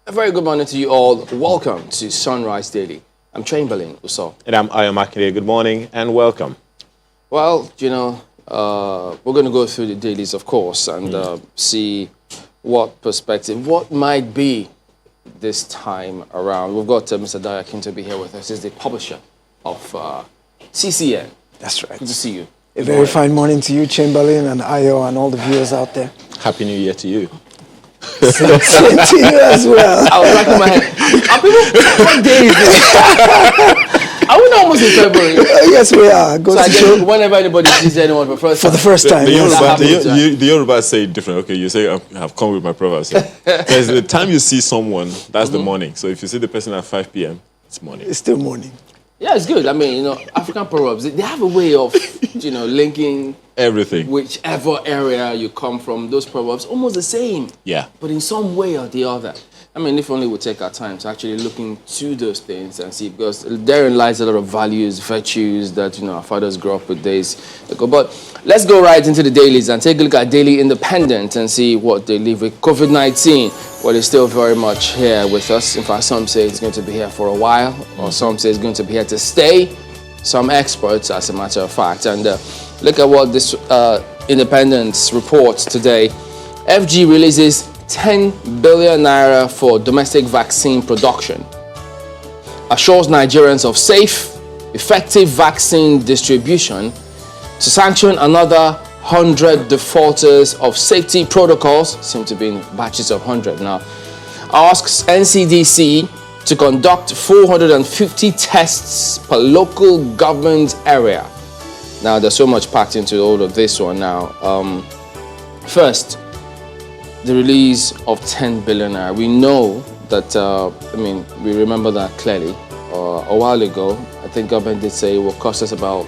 A very good morning to you all. Welcome to Sunrise Daily. I'm Chamberlain Uso. And I'm Ayo Makinde. Good morning and welcome. Well, we're going to go through the dailies, of course, and see what perspective, what might be this time around. We've got Mr. Dayakin to be here with us. He's the publisher of CCN. That's right. Good to see you. A very fine morning to you, Chamberlain, and Ayo, and all the viewers out there. Happy New Year to you. Same to you as well. I was racking my head. Are people, what day is it? Are we not almost in February? Yes, we are. So I guess whenever anybody sees anyone for the first time. The Yoruba say it different. Okay, you say, I've come with my proverbs. There's the time you see someone, that's the morning. So if you see the person at 5 p.m., it's morning. It's still morning. Yeah, it's good. I mean, African proverbs, they have a way of, linking everything. Whichever area you come from, those proverbs, almost the same. Yeah. But in some way or the other. I mean, if only we take our time to actually look into those things and see, because therein lies a lot of values, virtues that, our fathers grew up with days ago. But let's go right into the dailies and take a look at Daily Independent and see what they leave with COVID-19. Well, it's still very much here with us. In fact, some say it's going to be here for a while, or some say it's going to be here to stay. Some experts, as a matter of fact. And look at what this Independence reports today. FG releases 10 billion naira for domestic vaccine production. Assures Nigerians of safe, effective vaccine distribution. To sanction another 100 defaulters of safety protocols, seem to be in batches of 100 now. Asks NCDC to conduct 450 tests per local government area. Now, there's so much packed into all of this one now. First, the release of 10 billion naira. We know that, we remember that clearly. A while ago, I think government did say it will cost us about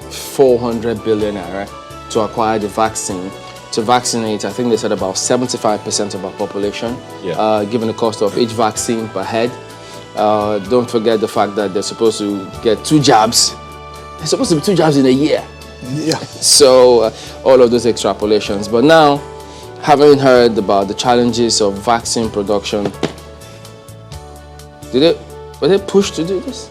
400 billion naira to acquire the vaccine. To vaccinate, I think they said about 75% of our population, given the cost of each vaccine per head. Don't forget the fact that they're supposed to get 2 jabs. There's supposed to be 2 jabs in a year. Yeah. So all of those extrapolations. But now, having heard about the challenges of vaccine production, were they pushed to do this?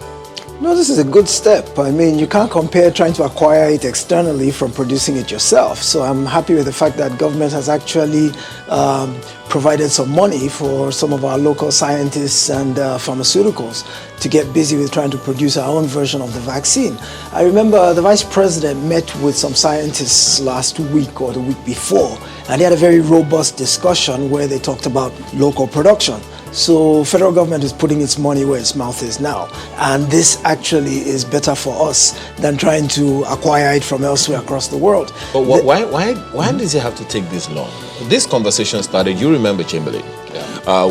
No, this is a good step. I mean, you can't compare trying to acquire it externally from producing it yourself. So I'm happy with the fact that government has actually provided some money for some of our local scientists and pharmaceuticals to get busy with trying to produce our own version of the vaccine. I remember the Vice President met with some scientists last week or the week before, and they had a very robust discussion where they talked about local production. So federal government is putting its money where its mouth is now, and this actually is better for us than trying to acquire it from elsewhere across the world. But why does it have to take this long? This conversation started, you remember, Chamberlain,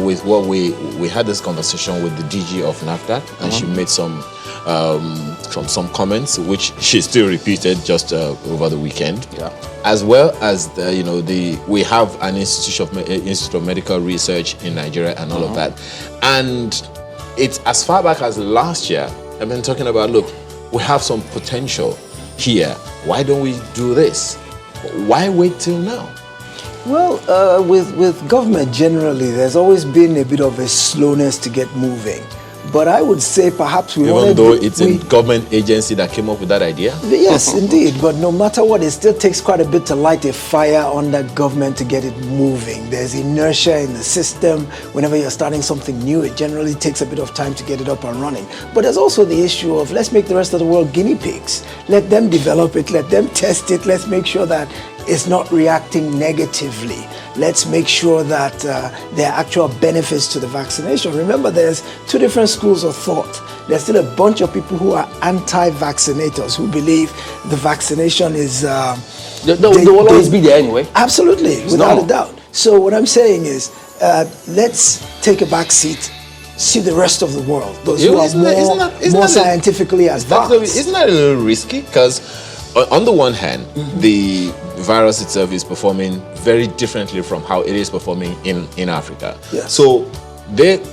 with what we had this conversation with the DG of NAFDAC, and she made some comments which she still repeated just over the weekend. Yeah. As well as we have an Institute of Medical Research in Nigeria and all of that, and it's as far back as last year. I've been talking about, look, we have some potential here. Why don't we do this? Why wait till now? Well, with government generally, there's always been a bit of a slowness to get moving. But I would say perhaps even though it's a government agency that came up with that idea? Yes, indeed. But no matter what, it still takes quite a bit to light a fire under government to get it moving. There's inertia in the system. Whenever you're starting something new, it generally takes a bit of time to get it up and running. But there's also the issue of, let's make the rest of the world guinea pigs. Let them develop it, let them test it, let's make sure that it's not reacting negatively. Let's make sure that there are actual benefits to the vaccination. Remember, there's 2 different schools of thought. There's still a bunch of people who are anti-vaccinators, who believe the vaccination is... They will always be there anyway. Absolutely, without a doubt. So what I'm saying is, let's take a back seat, see the rest of the world. Those who are more scientifically advanced. Isn't that a little risky? Because on the one hand, the virus itself is performing very differently from how it is performing in Africa. Yes. So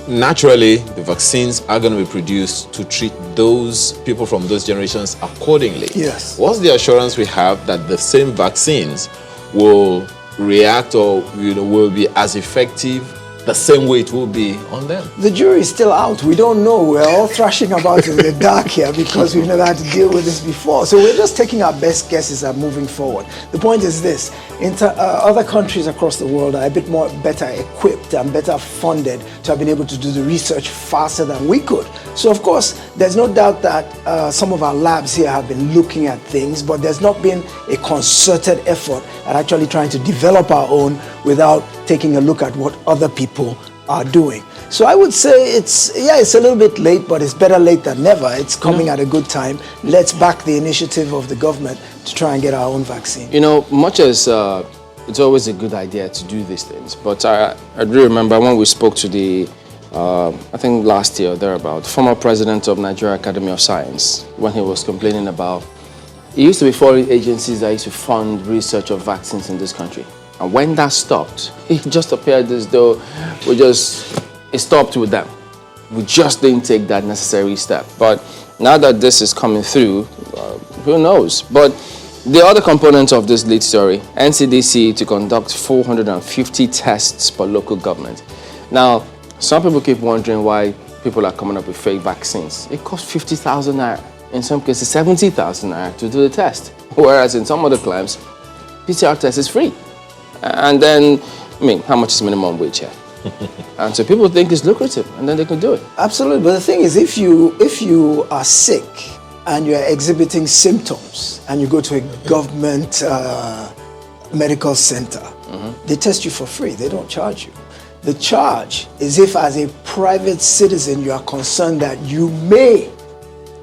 naturally, the vaccines are going to be produced to treat those people from those generations accordingly. Yes. What's the assurance we have that the same vaccines will react or will be as effective the same way it will be on them? The jury is still out. We don't know. We're all thrashing about in the dark here because we've never had to deal with this before. So we're just taking our best guesses at moving forward. The point is this: other countries across the world are a bit more better equipped and better funded to have been able to do the research faster than we could. So of course, there's no doubt that some of our labs here have been looking at things, but there's not been a concerted effort at actually trying to develop our own without taking a look at what other people are doing. So I would say it's a little bit late, but it's better late than never. It's coming at a good time. Let's back the initiative of the government to try and get our own vaccine. You know, much as it's always a good idea to do these things, but I do remember when we spoke to the, I think last year, thereabout, former president of Nigeria Academy of Science, when he was complaining about, it used to be foreign agencies that used to fund research of vaccines in this country. And when that stopped, it just appeared as though it stopped with them. We just didn't take that necessary step. But now that this is coming through, who knows? But the other component of this lead story, NCDC to conduct 450 tests per local government. Now, some people keep wondering why people are coming up with fake vaccines. It costs 50,000 naira, in some cases 70,000 naira to do the test. Whereas in some other claims, PCR test is free. And then, I mean, how much is minimum wage here? And so people think it's lucrative, and then they can do it. Absolutely, but the thing is, if you are sick and you are exhibiting symptoms, and you go to a government medical center, they test you for free. They don't charge you. The charge is if, as a private citizen, you are concerned that you may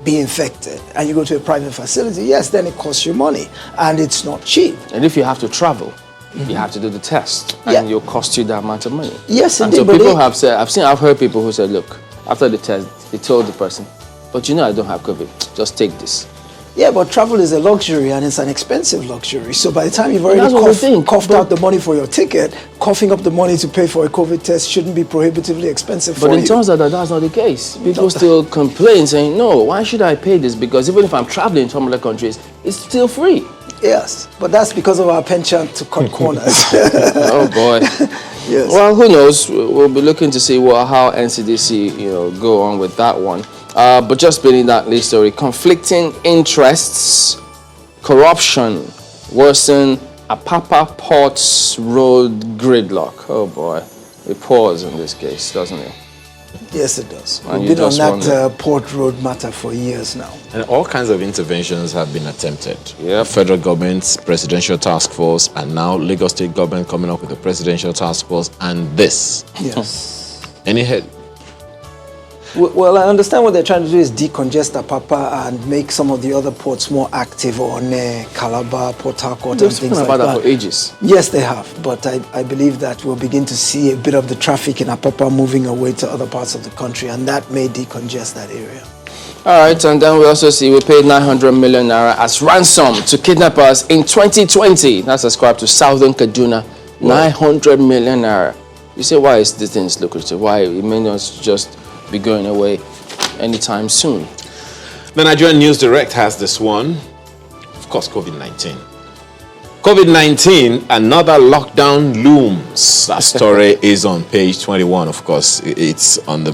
be infected, and you go to a private facility. Yes, then it costs you money, and it's not cheap. And if you have to travel, you have to do the test, and it'll cost you that amount of money. Yes, and indeed. So people have said, I've heard people who said, look, after the test, they told the person, but you know I don't have COVID, just take this. Yeah, but travel is a luxury, and it's an expensive luxury. So by the time you've already coughed out the money for your ticket, coughing up the money to pay for a COVID test shouldn't be prohibitively expensive for you. But it turns out that that's not the case. People still complain, saying, no, why should I pay this? Because even if I'm traveling to other countries, it's still free. Yes, but that's because of our penchant to cut corners. Oh boy. Yes. Well, who knows? We'll be looking to see how NCDC go on with that one. But just being that lead story, conflicting interests, corruption, worsen Apapa Ports Road gridlock. Oh boy, it pours in this case, doesn't it? Yes, it does. And We've been on that port road matter for years now. And all kinds of interventions have been attempted. Yep. Federal government's presidential task force, and now Lagos State government coming up with a presidential task force, and this. Yes. Any head? Well, I understand what they're trying to do is decongest Apapa and make some of the other ports more active, or Calabar, Port Harcourt, and things like about that for ages. Yes, they have, but I believe that we'll begin to see a bit of the traffic in Apapa moving away to other parts of the country, and that may decongest that area. All right, and then we also see we paid 900 million naira as ransom to kidnappers in 2020. That's ascribed to Southern Kaduna. 900 million naira. You say, why is this thing lucrative? Why it may not just be going away anytime soon? The Nigerian News Direct has this one. Of course, COVID-19. COVID-19, another lockdown looms. That story is on page 21. Of course, it's on the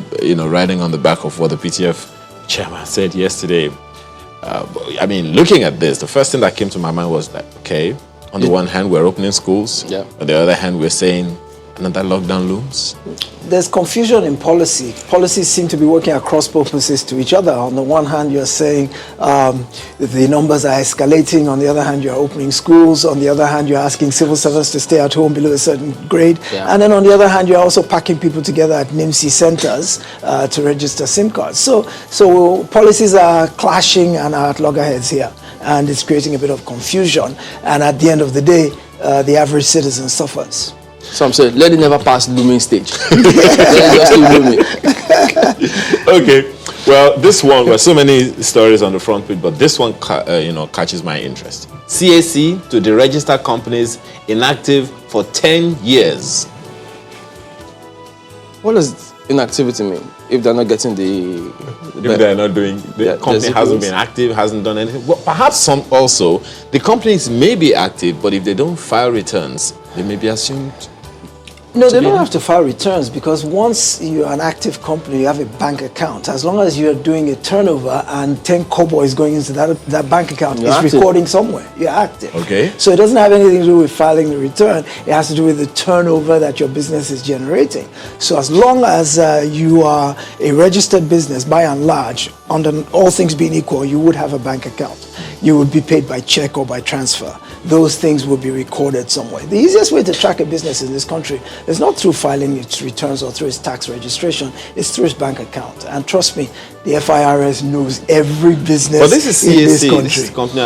riding on the back of what the PTF chairman said yesterday. I mean, looking at this, the first thing that came to my mind was that, okay, on the one hand, we're opening schools. Yeah. On the other hand, we're saying another lockdown looms. There's confusion in policy. Policies seem to be working across purposes to each other. On the one hand, you're saying the numbers are escalating. On the other hand, you're opening schools. On the other hand, you're asking civil servants to stay at home below a certain grade. Yeah. And then on the other hand, you're also packing people together at NIMSI centers to register SIM cards. So policies are clashing and are at loggerheads here. And it's creating a bit of confusion. And at the end of the day, the average citizen suffers. Some say, let it never pass looming stage. Let it just keep looming. Okay, well, this one, there are so many stories on the front page, but this one, catches my interest. CAC to deregister companies inactive for 10 years. What does inactivity mean? If they're not getting If they're not doing, the company hasn't been active, hasn't done anything. Well, perhaps the companies may be active, but if they don't file returns, they may be assumed No, they don't have to file returns because once you're an active company, you have a bank account. As long as you're doing a turnover and 10 kobo is going into that bank account, it's recording somewhere. You're active. Okay. So it doesn't have anything to do with filing the return. It has to do with the turnover that your business is generating. So as long as you are a registered business, by and large, under all things being equal, you would have a bank account. You would be paid by check or by transfer. Those things will be recorded somewhere. The easiest way to track a business in this country is not through filing its returns or through its tax registration, it's through its bank account. And trust me, the FIRS knows every business but this is CAC, in this country. this is Company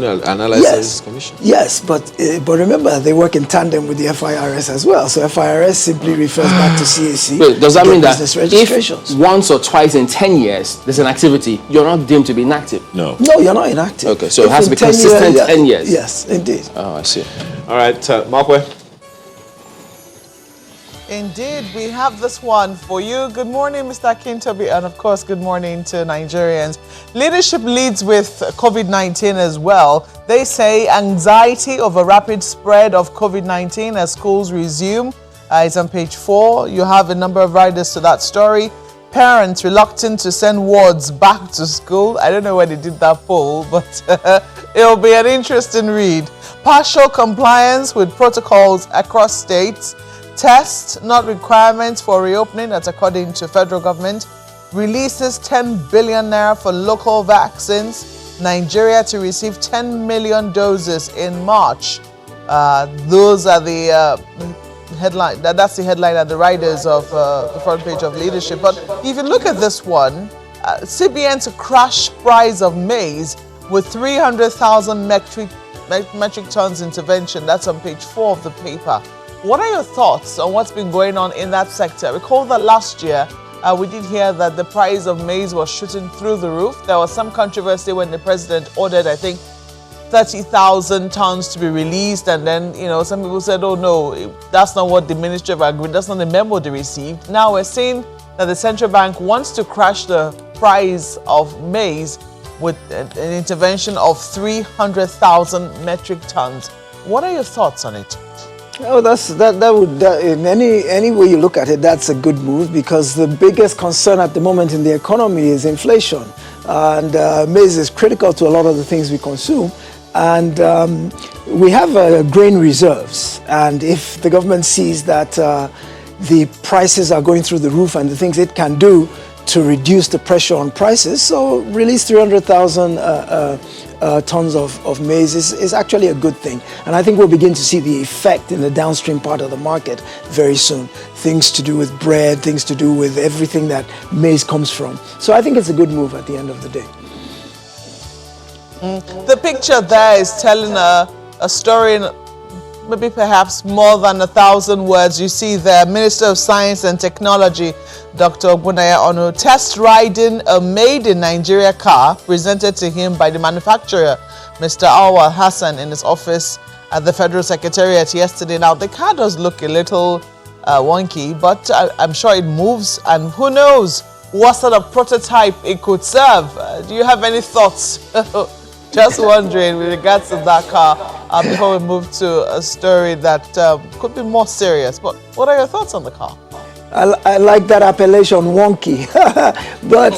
Analysis Commission. Yes, but remember, they work in tandem with the FIRS as well. So FIRS simply refers back to CAC. Wait, does that mean that if once or twice in 10 years there's an activity, you're not deemed to be inactive? No. No, you're not inactive. Okay, so it has to be consistent 10 years. Yes, indeed. Oh, I see. All right, Markwe. Indeed, we have this one for you. Good morning, Mr. Akintobi, and of course, good morning to Nigerians. Leadership leads with COVID-19 as well. They say anxiety over rapid spread of COVID-19 as schools resume. It's on page 4. You have a number of riders to that story. Parents reluctant to send wards back to school. I don't know why they did that poll, but it'll be an interesting read. Partial compliance with protocols across states. Tests, not requirements for reopening, that's according to federal government. Releases 10 billion naira for local vaccines. Nigeria to receive 10 million doses in March. Those are the headline. That's the headline at the riders of the front page of Leadership. But if you look at this one, CBN to crash price of maize with 300,000 metric tons intervention. That's on page 4 of the paper. What are your thoughts on what's been going on in that sector? Recall that last year we did hear that the price of maize was shooting through the roof. There was some controversy when the president ordered, I think, 30,000 tons to be released, and then some people said, oh no, that's not what the Ministry of Agriculture, that's not the memo they received. Now we're seeing that the central bank wants to crash the price of maize with an intervention of 300,000 metric tons. What are your thoughts on it? Oh, that in any way you look at it, that's a good move because the biggest concern at the moment in the economy is inflation, and maize is critical to a lot of the things we consume. And we have grain reserves, and if the government sees that the prices are going through the roof and the things it can do to reduce the pressure on prices, so release 300,000 tons of maize is actually a good thing. And I think we'll begin to see the effect in the downstream part of the market very soon. Things to do with bread, things to do with everything that maize comes from. So I think it's a good move at the end of the day. The picture there is telling a story in maybe perhaps more than 1,000 words. You see there, Minister of Science and Technology, Dr. Ogbunaya Onu, test riding a made in Nigeria car presented to him by the manufacturer, Mr. Awal Hassan, in his office at the Federal Secretariat yesterday. Now, the car does look a little wonky, but I'm sure it moves, and who knows what sort of prototype it could serve. Do you have any thoughts? Just wondering with regards to that car before we move to a story that could be more serious. But what are your thoughts on the car? I like that appellation, wonky. But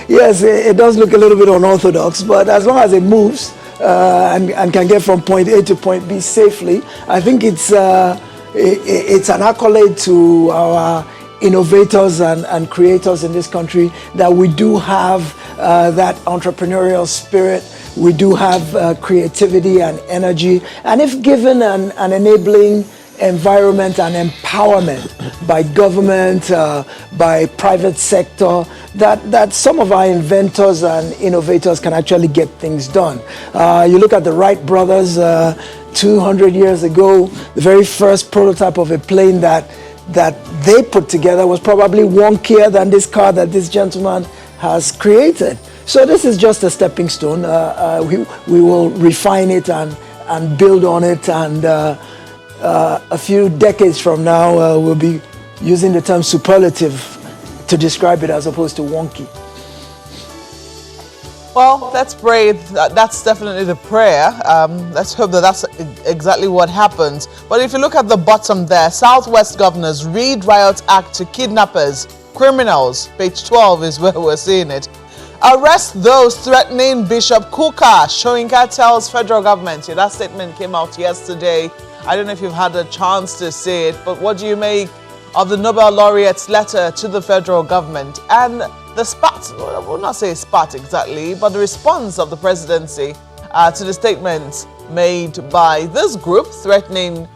yes, it does look a little bit unorthodox, but as long as it moves and can get from point A to point B safely, I think it's an accolade to our innovators and creators in this country that we do have that entrepreneurial spirit. We do have creativity and energy. And if given an enabling environment and empowerment by government, by private sector, that some of our inventors and innovators can actually get things done. You look at the Wright brothers 200 years ago, the very first prototype of a plane that they put together was probably wonkier than this car that this gentleman has created. So this is just a stepping stone. We will refine it and build on it, and a few decades from now we'll be using the term superlative to describe it as opposed to wonky. Well, let's pray. That's definitely the prayer. Let's hope that that's exactly what happens. But if you look at the bottom there, Southwest governors read Riot Act to kidnappers, criminals. Page 12 is where we're seeing it. Arrest those threatening Bishop Kuka. Soyinka tells federal government. Yeah, that statement came out yesterday. I don't know if you've had a chance to see it, but what do you make of the Nobel laureate's letter to the federal government and the spat, I will not say spat exactly, but the response of the presidency to the statements made by this group threatening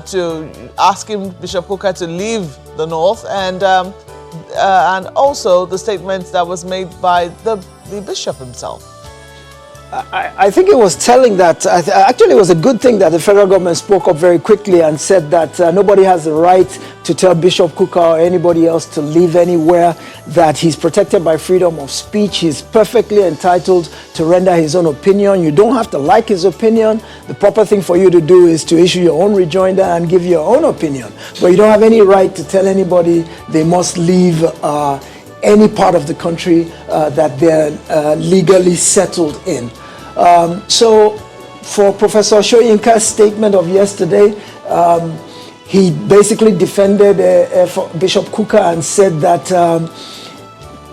to asking Bishop Kuka to leave the north, and also the statement that was made by the bishop himself. I think it was telling that, actually it was a good thing that the federal government spoke up very quickly and said that nobody has the right to tell Bishop Kuka or anybody else to live anywhere, that he's protected by freedom of speech. He's perfectly entitled to render his own opinion. You don't have to like his opinion. The proper thing for you to do is to issue your own rejoinder and give your own opinion. But you don't have any right to tell anybody they must leave any part of the country that they're legally settled in. So for Professor Soyinka's statement of yesterday, he basically defended Bishop Kuka and said that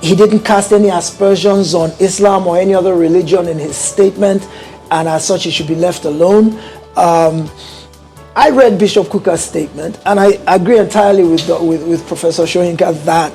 he didn't cast any aspersions on Islam or any other religion in his statement, and as such he should be left alone. I read Bishop Kuka's statement, and I agree entirely with Professor Soyinka that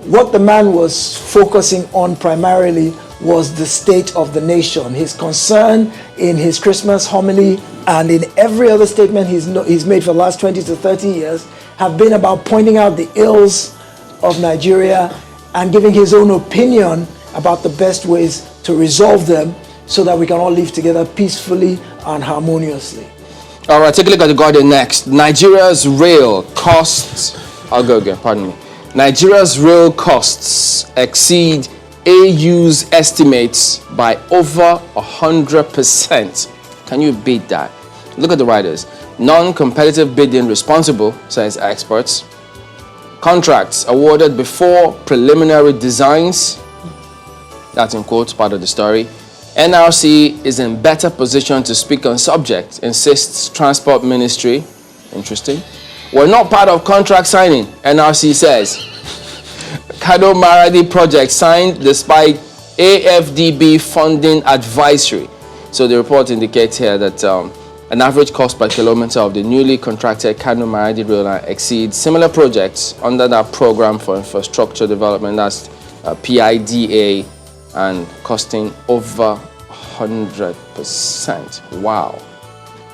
what the man was focusing on primarily was the state of the nation. His concern in his Christmas homily and in every other statement he's made for the last 20 to 30 years have been about pointing out the ills of Nigeria and giving his own opinion about the best ways to resolve them so that we can all live together peacefully and harmoniously. All right, take a look at the Guardian next. Nigeria's rail costs, I'll go again, pardon me. Nigeria's rail costs exceed AU's estimates by over 100%. Can you beat that? Look at the writers. Non-competitive bidding responsible, says experts. Contracts awarded before preliminary designs. That's in quotes, part of the story. NRC is in better position to speak on subject, insists Transport Ministry. Interesting. We're not part of contract signing, NRC says. Kano Maradi project signed despite AFDB funding advisory. So the report indicates here that an average cost per kilometer of the newly contracted Kano Maradi rail line exceeds similar projects under that program for infrastructure development, that's PIDA, and costing over 100%. Wow.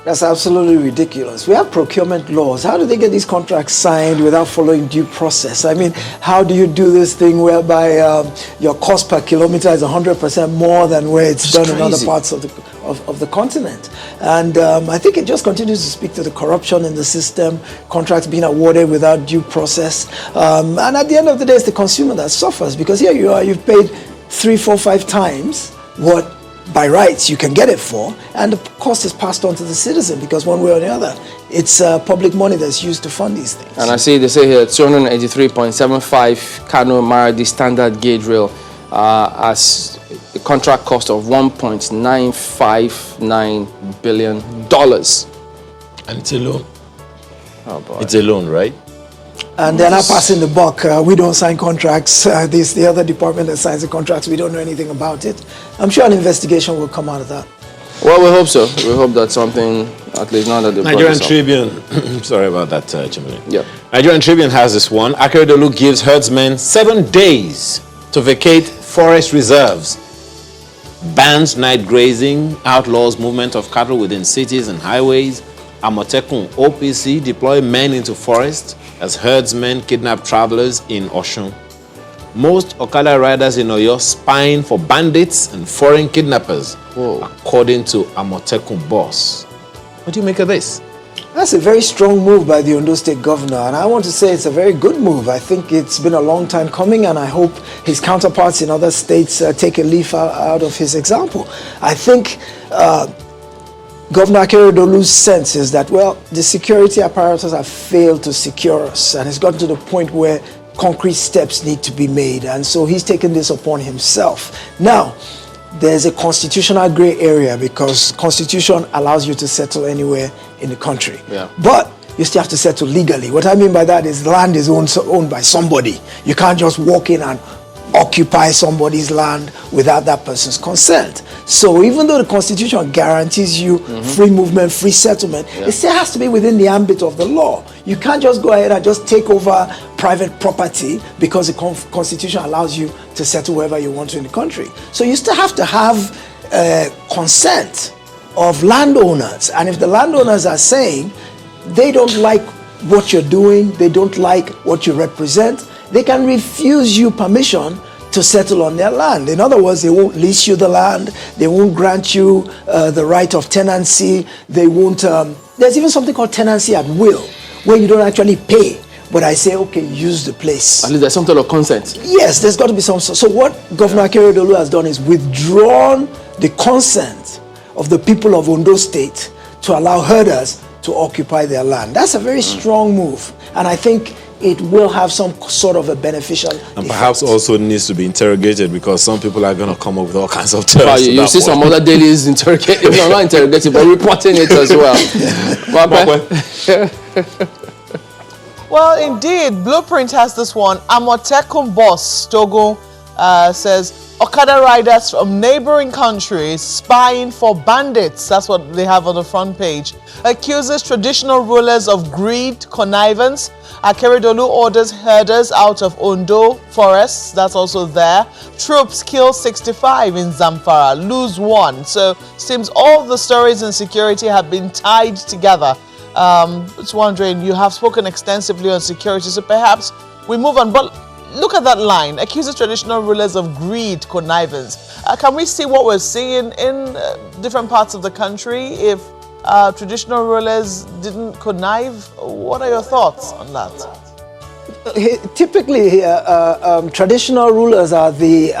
That's absolutely ridiculous. We have procurement laws. How do they get these contracts signed without following due process? I mean, how do you do this thing whereby your cost per kilometer is 100% more than where it's done in other parts of the continent? And I think it just continues to speak to the corruption in the system, contracts being awarded without due process. And at the end of the day, it's the consumer that suffers, because here you are, you've paid 3, 4, 5 times what by rights you can get it for, and the cost is passed on to the citizen, because one way or the other it's public money that's used to fund these things. And I see they say here 283.75 Kano Maradi standard gauge rail as a contract cost of $1.959 billion. And it's a loan. Oh boy. It's a loan, right? And they're not passing the buck. We don't sign contracts. This the other department that signs the contracts. We don't know anything about it. I'm sure an investigation will come out of that. Well, we hope so. We hope that something, at least now that the Nigerian Tribune. Sorry about that, Chimney. Yeah. Nigerian Tribune has this one. Akeredolu gives herdsmen 7 days to vacate forest reserves. Bans night grazing, outlaws movement of cattle within cities and highways. Amotekun OPC deploy men into forest as herdsmen kidnap travelers in Osun. Most Okada riders in Oyo spying for bandits and foreign kidnappers, according to Amotekun boss. What do you make of this? That's a very strong move by the Ondo State governor, and I want to say it's a very good move. I think it's been a long time coming, and I hope his counterparts in other states take a leaf out of his example. I think Governor Akeredolu's sense is that, well, the security apparatus have failed to secure us, and it's gotten to the point where concrete steps need to be made, and so he's taken this upon himself. Now, there's a constitutional gray area because Constitution allows you to settle anywhere in the country. Yeah. But you still have to settle legally. What I mean by that is land is owned by somebody. You can't just walk in and occupy somebody's land without that person's consent. So even though the Constitution guarantees you free movement, free settlement, it still has to be within the ambit of the law. You can't just go ahead and just take over private property because the Constitution allows you to settle wherever you want to in the country. So you still have to have consent of landowners. And if the landowners are saying they don't like what you're doing, they don't like what you represent, they can refuse you permission to settle on their land. In other words, they won't lease you the land, they won't grant you the right of tenancy, they won't, there's even something called tenancy at will, where you don't actually pay, but I say, okay, use the place. At least there's some sort of consent. Yes, there's got to be some. So what Governor Akeredolu has done is withdrawn the consent of the people of Ondo State to allow herders to occupy their land. That's a very strong move, and I think it will have some sort of a beneficial And perhaps effect. also needs to be interrogated because some people are going to come up with all kinds of terms. Well, you see some other dailies interrogating, no, not interrogating, but reporting it as well. Well, indeed, Blueprint has this one. Amotekun boss, Togo, says, Okada riders from neighboring countries spying for bandits. That's what they have on the front page. Accuses traditional rulers of greed, connivance. Akeredolu orders herders out of Ondo forests. That's also there. Troops kill 65 in Zamfara, lose 1. So, seems all the stories in security have been tied together. It's wondering, you have spoken extensively on security, so perhaps we move on. But look at that line, accuses traditional rulers of greed, connivance. Can we see what we're seeing in different parts of the country if traditional rulers didn't connive? What are your thoughts on that? Typically, traditional rulers are the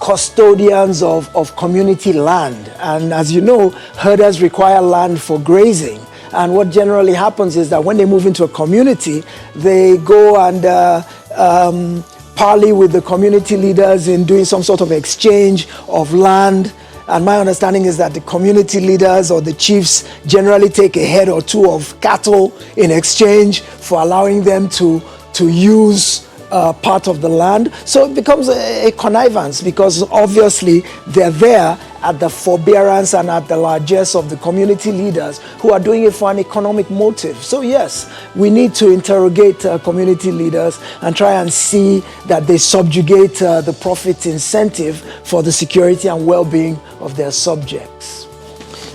custodians of community land. And as you know, herders require land for grazing. And what generally happens is that when they move into a community, they go and parley with the community leaders in doing some sort of exchange of land. And my understanding is that the community leaders or the chiefs generally take a head or two of cattle in exchange for allowing them to use part of the land. So it becomes a connivance because obviously they're there at the forbearance and at the largesse of the community leaders who are doing it for an economic motive. So yes, we need to interrogate community leaders and try and see that they subjugate the profit incentive for the security and well-being of their subjects.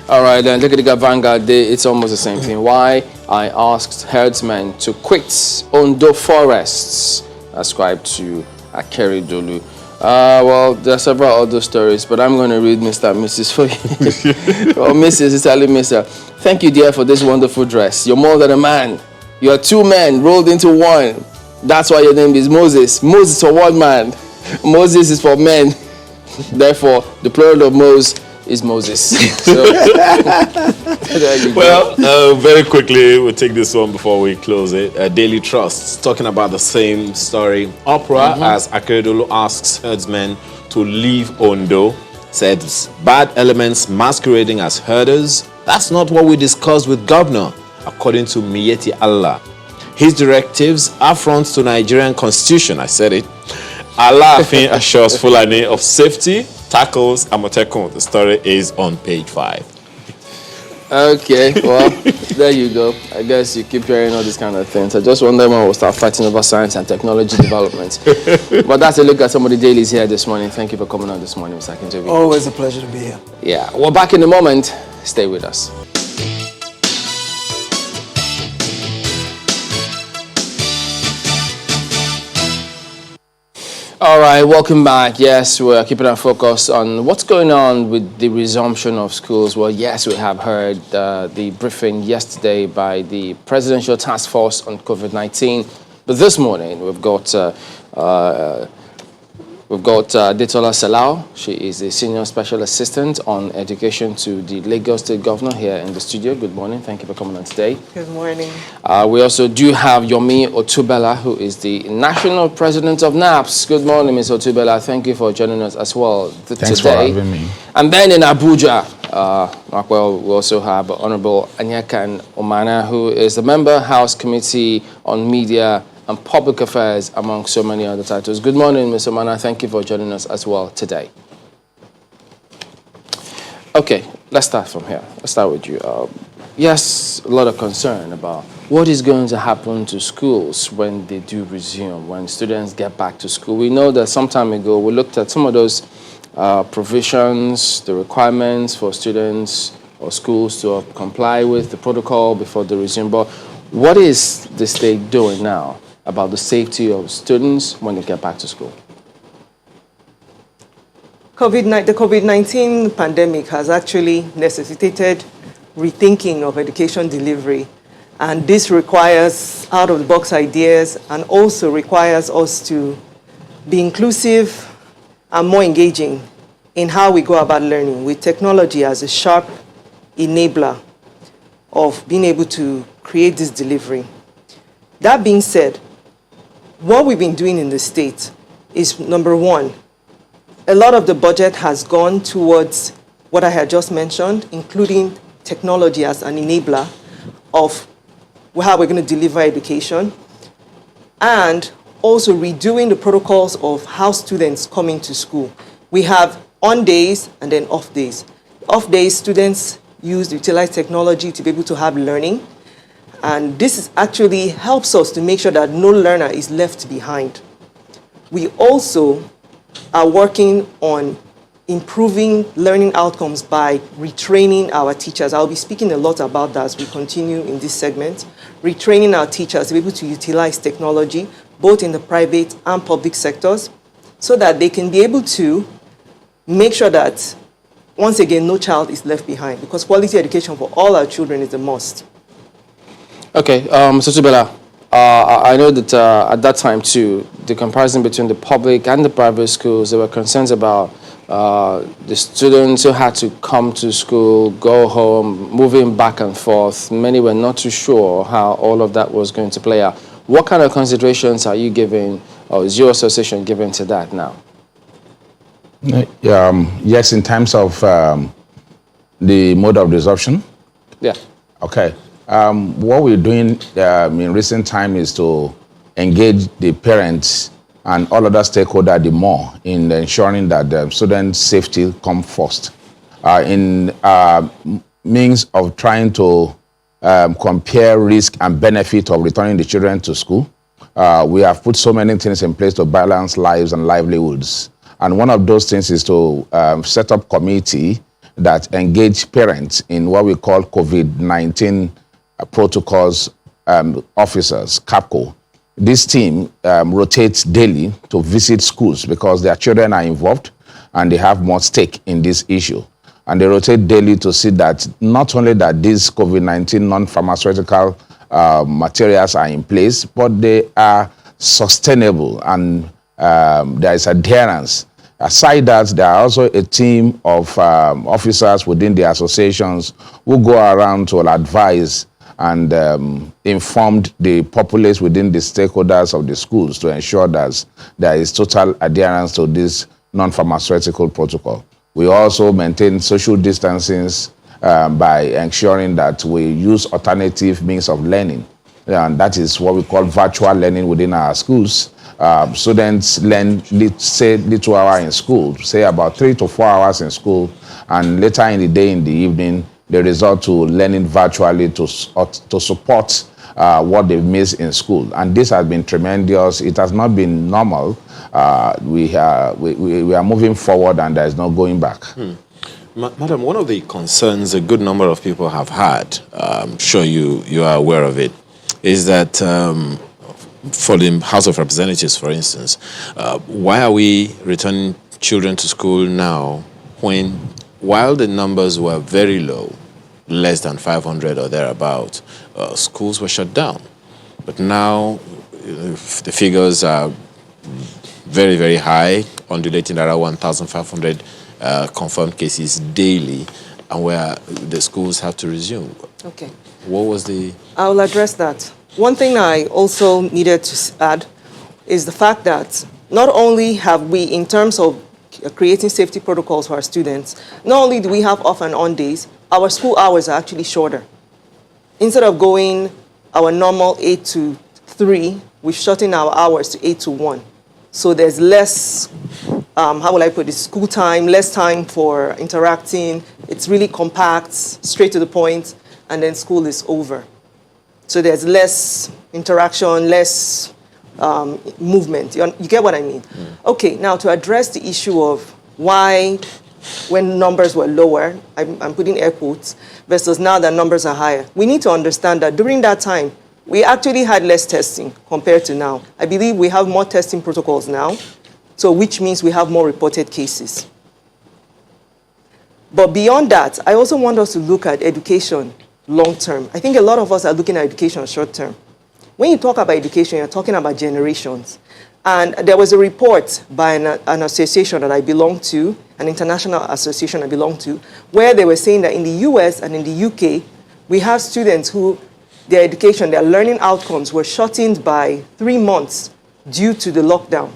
All right, then look at the Vanguard. It's almost the same thing. Why I asked herdsmen to quit Ondo forests, ascribed to Akeredolu. Well, there are several other stories, but I'm going to read Mr. and Mrs. for you. Or Mrs. is telling Mr. Thank you, dear, for this wonderful dress. You're more than a man. You are 2 men rolled into one. That's why your name is Moses. Moses for one man. Moses is for men. Therefore, the plural of Moses is Moses. So, well, very quickly, we'll take this one before we close it. Daily Trust, talking about the same story. Opera, as Akeredolu asks herdsmen to leave Ondo, says bad elements masquerading as herders. That's not what we discussed with Governor, according to Miyetti Allah. His directives are affronts to Nigerian Constitution, I said it. Allah assures Fulani of safety, tackles Amotekun. The story is on page 5. okay, well, there you go. I guess you keep hearing all these kind of things. I just wonder when we'll start fighting over science and technology development. But that's a look at some of the dailies here this morning. Thank you for coming on this morning, Mr. Akintobi. Always a pleasure to be here. Yeah, we're back in a moment. Stay with us. All right, welcome back. Yes, we're keeping our focus on what's going on with the resumption of schools. Well, yes, we have heard the briefing yesterday by the Presidential Task Force on COVID-19. But this morning, we've got We've got Detola Salau. She is a Senior Special Assistant on Education to the Lagos State Governor here in the studio. Good morning. Thank you for coming on today. Good morning. We also do have Yomi Otubela, who is the National President of NAPS. Good morning, Ms. Otubela. Thank you for joining us as well Thanks today. for having me. And then in Abuja, we also have Honorable Anyakan Omana, who is the Member House Committee on Media and Public Affairs, among so many other titles. Good morning, Ms. Omana. Thank you for joining us as well today. Okay, let's start from here. Let's start with you. Yes, a lot of concern about what is going to happen to schools when they do resume, when students get back to school. We know that some time ago we looked at some of those provisions, the requirements for students or schools to comply with the protocol before they resume. But what is the state doing now about the safety of students when they get back to school? The COVID-19 pandemic has actually necessitated rethinking of education delivery. And this requires out-of-the-box ideas and also requires us to be inclusive and more engaging in how we go about learning, with technology as a sharp enabler of being able to create this delivery. That being said, what we've been doing in the state is, number one, a lot of the budget has gone towards what I had just mentioned, including technology as an enabler of how we're going to deliver education, and also redoing the protocols of how students come into school. We have on days and then off days. Off days, students utilize technology to be able to have learning. And this actually helps us to make sure that no learner is left behind. We also are working on improving learning outcomes by retraining our teachers. I'll be speaking a lot about that as we continue in this segment. Retraining our teachers to be able to utilize technology, both in the private and public sectors, so that they can be able to make sure that, once again, no child is left behind, because quality education for all our children is a must. Okay, Mr. Tubela, I know that at that time too, the comparison between the public and the private schools, there were concerns about the students who had to come to school, go home, moving back and forth. Many were not too sure how all of that was going to play out. What kind of considerations are you giving, or is your association giving to that now? Yes, in terms of the mode of resumption. Yeah. Okay. What we're doing in recent time is to engage the parents and all other stakeholders the more in ensuring that the student safety come first. In means of trying to compare risk and benefit of returning the children to school, we have put so many things in place to balance lives and livelihoods. And one of those things is to set up committee that engage parents in what we call COVID-19 protocols officers, CAPCO. This team rotates daily to visit schools because their children are involved and they have more stake in this issue. And they rotate daily to see that not only that these COVID-19 non-pharmaceutical materials are in place, but they are sustainable and there is adherence. Aside that, there are also a team of officers within the associations who go around to advise and informed the populace within the stakeholders of the schools to ensure that there is total adherence to this non-pharmaceutical protocol. We also maintain social distancing by ensuring that we use alternative means of learning. And that is what we call virtual learning within our schools. Students learn, say, little hour in school, say about 3 to 4 hours in school, and later in the day, in the evening, they resort to learning virtually to support what they've missed in school. And this has been tremendous. It has not been normal. We are moving forward and there is no going back. Madam, one of the concerns a good number of people have had, I'm sure you are aware of it, is that for the House of Representatives, for instance, why are we returning children to school now when, while the numbers were very low, less than 500 or thereabout, schools were shut down? But now the figures are very, very high, undulating around 1,500 confirmed cases daily, and where the schools have to resume. Okay. What was the... I'll address that. One thing I also needed to add is the fact that not only have we, in terms of creating safety protocols for our students, not only do we have off and on days, our school hours are actually shorter. Instead of going our normal 8 to 3, we've shortened our hours to 8 to 1. So there's less, how will I put it, school time, less time for interacting. It's really compact, straight to the point, and then school is over. So there's less interaction, less movement. You get what I mean? Okay, now to address the issue of why, when numbers were lower, I'm putting air quotes, versus now that numbers are higher. We need to understand that during that time, we actually had less testing compared to now. I believe we have more testing protocols now, so which means we have more reported cases. But beyond that, I also want us to look at education long term. I think a lot of us are looking at education short term. When you talk about education, you're talking about generations. And there was a report by an association that I belong to, an international association I belong to, where they were saying that in the US and in the UK, we have students who, their education, their learning outcomes were shortened by 3 months due to the lockdown.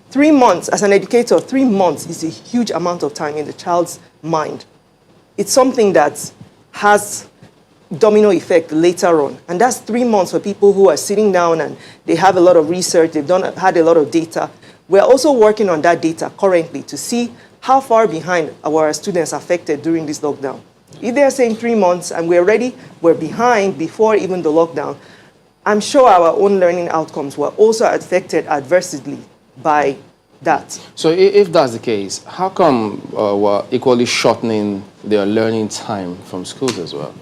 3 months, as an educator, 3 months is a huge amount of time in the child's mind. It's something that has domino effect later on. And that's 3 months for people who are sitting down and they have a lot of research, they've had a lot of data. We're also working on that data currently to see how far behind our students affected during this lockdown. If they're saying 3 months and we're behind before even the lockdown, I'm sure our own learning outcomes were also affected adversely by that. So if that's the case, how come we're equally shortening their learning time from schools as well?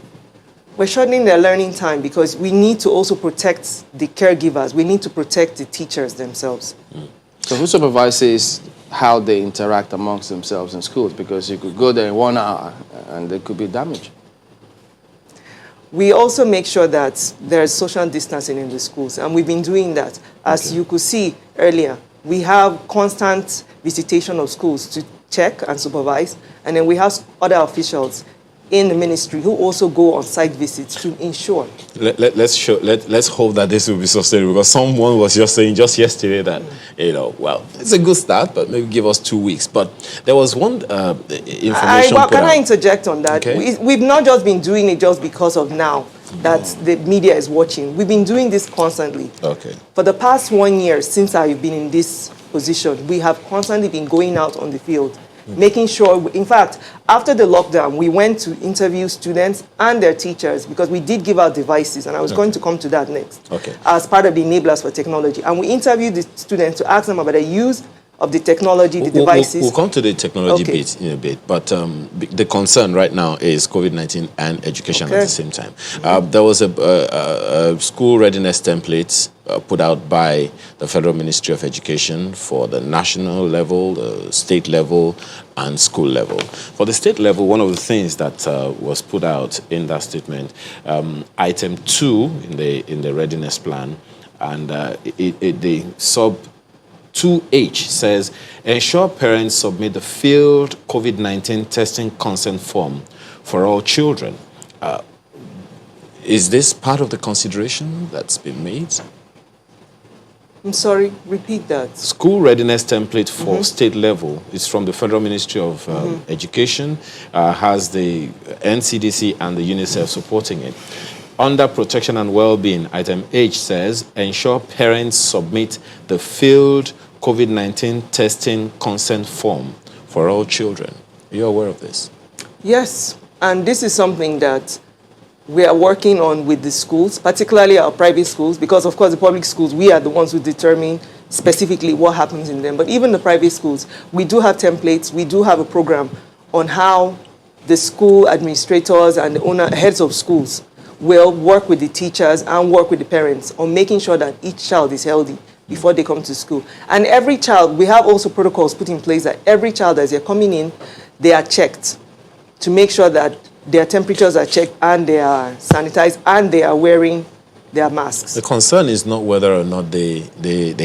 We're shortening their learning time because we need to also protect the caregivers. We need to protect the teachers themselves. So who supervises how they interact amongst themselves in schools? Because you could go there in 1 hour and there could be damage. We also make sure that there's social distancing in the schools, and we've been doing that. As you could see earlier, we have constant visitation of schools to check and supervise, and then we have other officials in the ministry who also go on site visits to ensure. Let's hope that this will be sustainable, because someone was just saying just yesterday that, well, it's a good start, but maybe give us 2 weeks. But there was one information Can I interject on that? Okay. We've not just been doing it just because of now that the media is watching. We've been doing this constantly. Okay. For the past 1 year since I've been in this position, we have constantly been going out on the field, making sure, in fact, after the lockdown, we went to interview students and their teachers because we did give out devices, and I was going to come to that next, as part of the enablers for technology. And we interviewed the students to ask them about the use of the technology, the devices. We'll come to the technology bit in a bit, but the concern right now is COVID-19 and education at the same time. There was a school readiness template put out by the Federal Ministry of Education for the national level, the state level, and school level. For the state level, one of the things that was put out in that statement, item 2 in the readiness plan, and the sub 2H says, ensure parents submit the field COVID-19 testing consent form for all children. Is this part of the consideration that's been made? I'm sorry, repeat that. School readiness template for state level is from the Federal Ministry of Education, has the NCDC and the UNICEF supporting it. Under protection and well-being, item H says, ensure parents submit the field COVID-19 testing consent form for all children. Are you aware of this? Yes, and this is something that we are working on with the schools, particularly our private schools, because of course the public schools, we are the ones who determine specifically what happens in them. But even the private schools, we do have templates, we do have a program on how the school administrators and the heads of schools will work with the teachers and work with the parents on making sure that each child is healthy before they come to school. And every child, we have also protocols put in place that every child as they're coming in, they are checked to make sure that their temperatures are checked and they are sanitized and they are wearing their masks. The concern is not whether or not they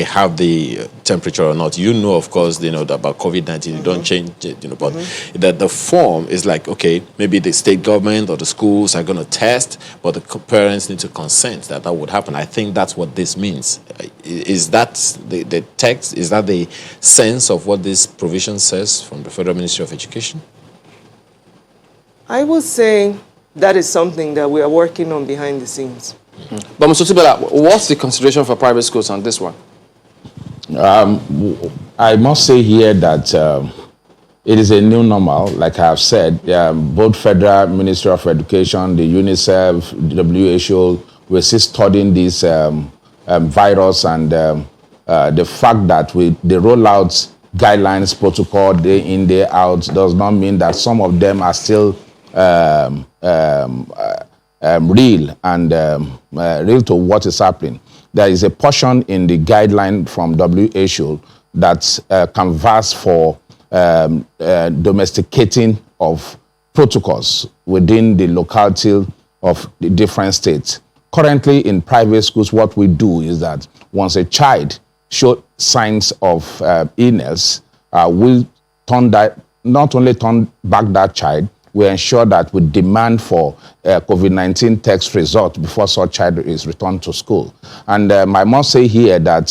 have the temperature or not. You know, of course, about COVID-19. You don't change it, but that the form is like, okay, maybe the state government or the schools are going to test, but the parents need to consent that would happen. I think that's what this means. Is that the text? Is that the sense of what this provision says from the Federal Ministry of Education? I would say that is something that we are working on behind the scenes. But Mr. Tubela, what's the consideration for private schools on this one? I must say here that it is a new normal, like I have said. Both Federal Ministry of Education, the UNICEF, the WHO, we're still studying this virus, and the fact that they roll out guidelines, protocol, day in, day out, does not mean that some of them are still real and real to what is happening. There is a portion in the guideline from WHO that canvas for domesticating of protocols within the locality of the different states. Currently in private schools, what we do is that once a child shows signs of illness, we not only turn back that child, we ensure that we demand for COVID-19 test result before such child is returned to school. And I must say here that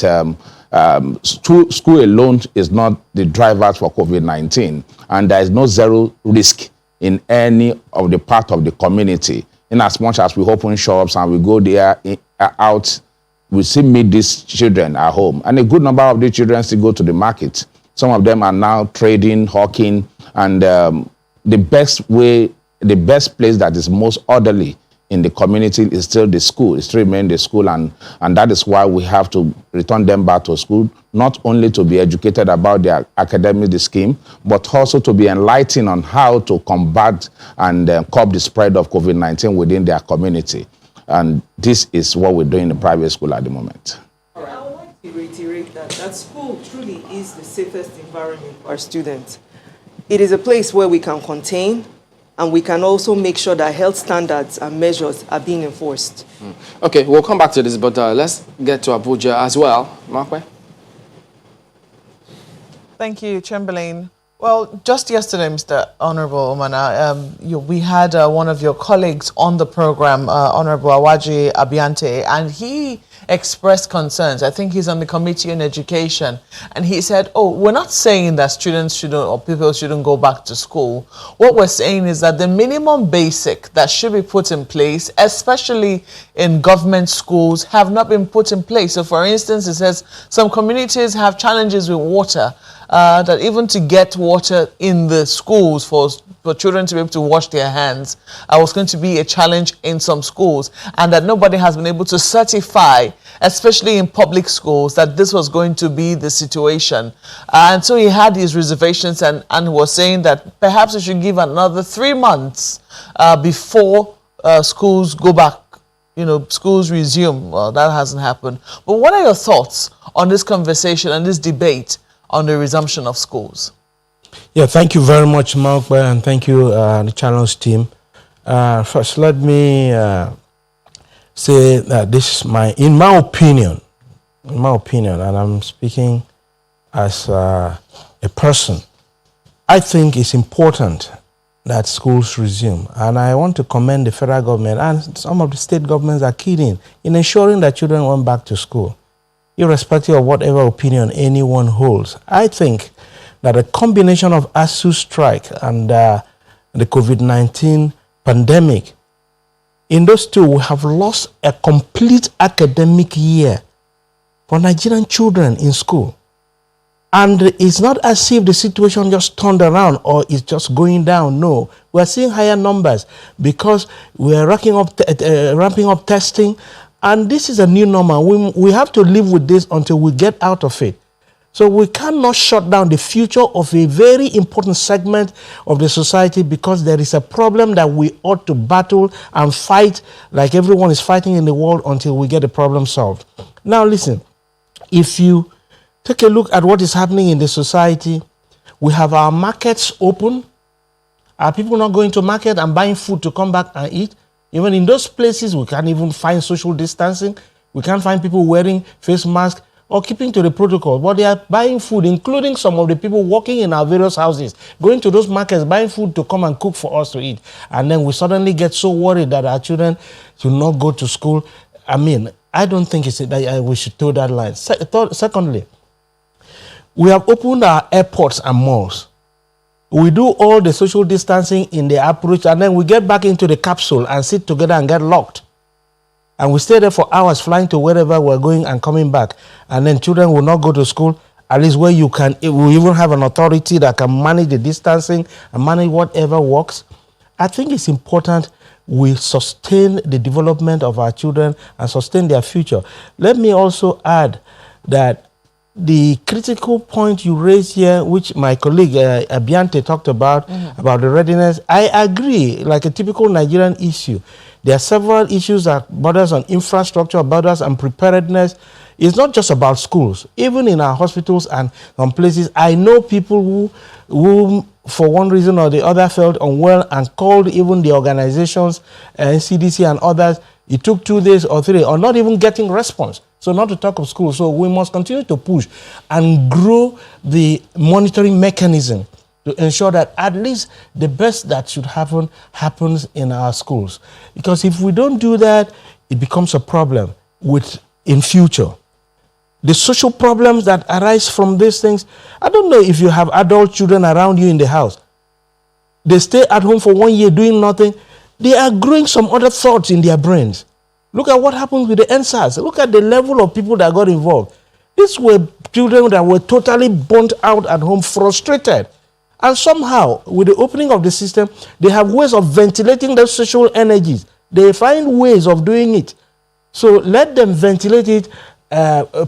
school alone is not the driver for COVID-19, and there is no zero risk in any of the part of the community. In as much as we open shops and we go there out, we still meet these children at home. And a good number of these children still go to the market. Some of them are now trading, hawking, and the best place that is most orderly in the community is still the school. It still remains the school, and that is why we have to return them back to school, not only to be educated about their academic scheme, but also to be enlightened on how to combat and curb the spread of COVID-19 within their community. And this is what we're doing in the private school at the moment. I would like to reiterate that school truly is the safest environment for our students. It is a place where we can contain, and we can also make sure that health standards and measures are being enforced. Okay, we'll come back to this, but let's get to Abuja as well. Markwe? Thank you, Chamberlain. Well, just yesterday, Mr. Honorable Omana, we had one of your colleagues on the program, Honorable Awaji Abiante, and he expressed concerns. I think he's on the Committee on Education, and he said, we're not saying that students shouldn't or people shouldn't go back to school. What we're saying is that the minimum basic that should be put in place, especially in government schools, have not been put in place. So for instance, it says some communities have challenges with water, that even to get water in the schools for children to be able to wash their hands was going to be a challenge in some schools, and that nobody has been able to certify, especially in public schools, that this was going to be the situation. And so he had these reservations and was saying that perhaps we should give another 3 months before schools go back, schools resume. Well, that hasn't happened. But what are your thoughts on this conversation and this debate on the resumption of schools? Yeah, thank you very much, Mark, and thank you, the channels team. First, let me say that this is in my opinion, and I'm speaking as a person, I think it's important that schools resume. And I want to commend the federal government, and some of the state governments are keen in ensuring that children went back to school, irrespective of whatever opinion anyone holds. I think that a combination of ASU strike and the COVID-19 pandemic, in those two, we have lost a complete academic year for Nigerian children in school. And it's not as if the situation just turned around or it's just going down. No, we're seeing higher numbers because we're ramping up testing. And this is a new normal. We have to live with this until we get out of it. So we cannot shut down the future of a very important segment of the society because there is a problem that we ought to battle and fight like everyone is fighting in the world until we get the problem solved. Now listen, if you take a look at what is happening in the society, we have our markets open. Are people not going to market and buying food to come back and eat? Even in those places, we can't even find social distancing. We can't find people wearing face masks or keeping to the protocol. But they are buying food, including some of the people working in our various houses, going to those markets, buying food to come and cook for us to eat. And then we suddenly get so worried that our children should not go to school. I mean, I don't think we should toe that line. Secondly, we have opened our airports and malls. We do all the social distancing in the approach, and then we get back into the capsule and sit together and get locked. And we stay there for hours, flying to wherever we're going and coming back. And then children will not go to school, at least where you can, we even have an authority that can manage the distancing and manage whatever works. I think it's important we sustain the development of our children and sustain their future. Let me also add that the critical point you raised here, which my colleague Abiante talked about the readiness, I agree, like a typical Nigerian issue. There are several issues that borders on infrastructure, borders on preparedness. It's not just about schools. Even in our hospitals and some places, I know people who for one reason or the other felt unwell and called even the organizations, CDC and others. It took 2 days or 3 or not even getting response. So not to talk of school. So we must continue to push and grow the monitoring mechanism to ensure that at least the best that should happen happens in our schools. Because if we don't do that, it becomes a problem in future. The social problems that arise from these things, I don't know if you have adult children around you in the house. They stay at home for 1 year doing nothing. They are growing some other thoughts in their brains. Look at what happened with the NSAS. Look at the level of people that got involved. These were children that were totally burnt out at home, frustrated. And somehow, with the opening of the system, they have ways of ventilating their social energies. They find ways of doing it. So let them ventilate it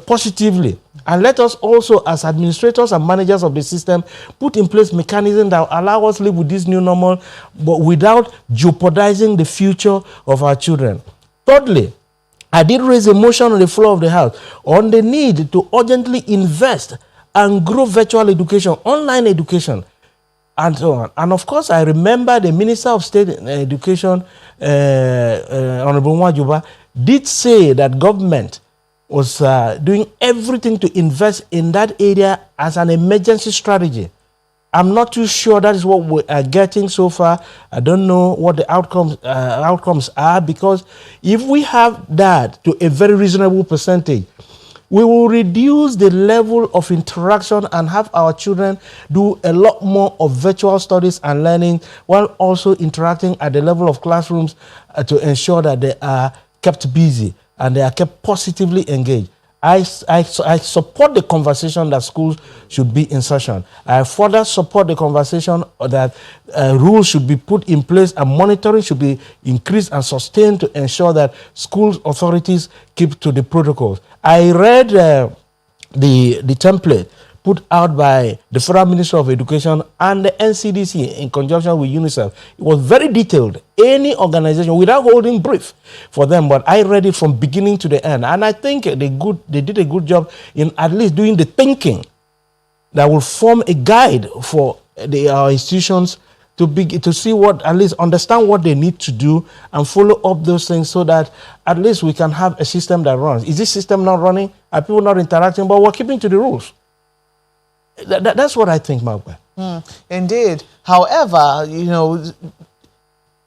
positively. And let us also, as administrators and managers of the system, put in place mechanisms that allow us to live with this new normal, but without jeopardizing the future of our children. Thirdly, I did raise a motion on the floor of the House on the need to urgently invest and grow virtual education, online education, and so on. And of course, I remember the Minister of State Education, Honorable Nwajuba, did say that government was doing everything to invest in that area as an emergency strategy. I'm not too sure that is what we are getting so far. I don't know what the outcomes are, because if we have that to a very reasonable percentage, we will reduce the level of interaction and have our children do a lot more of virtual studies and learning, while also interacting at the level of classrooms to ensure that they are kept busy and they are kept positively engaged. I support the conversation that schools should be in session. I further support the conversation that rules should be put in place and monitoring should be increased and sustained to ensure that schools authorities keep to the protocols. I read the template put out by the Federal Minister of Education and the NCDC in conjunction with UNICEF. It was very detailed. Any organization, without holding brief for them, but I read it from beginning to the end. And I think they did a good job in at least doing the thinking that will form a guide for our institutions to see what, at least understand what they need to do and follow up those things so that at least we can have a system that runs. Is this system not running? Are people not interacting? But we're keeping to the rules. That's what I think, Magwe. Indeed. However, you know,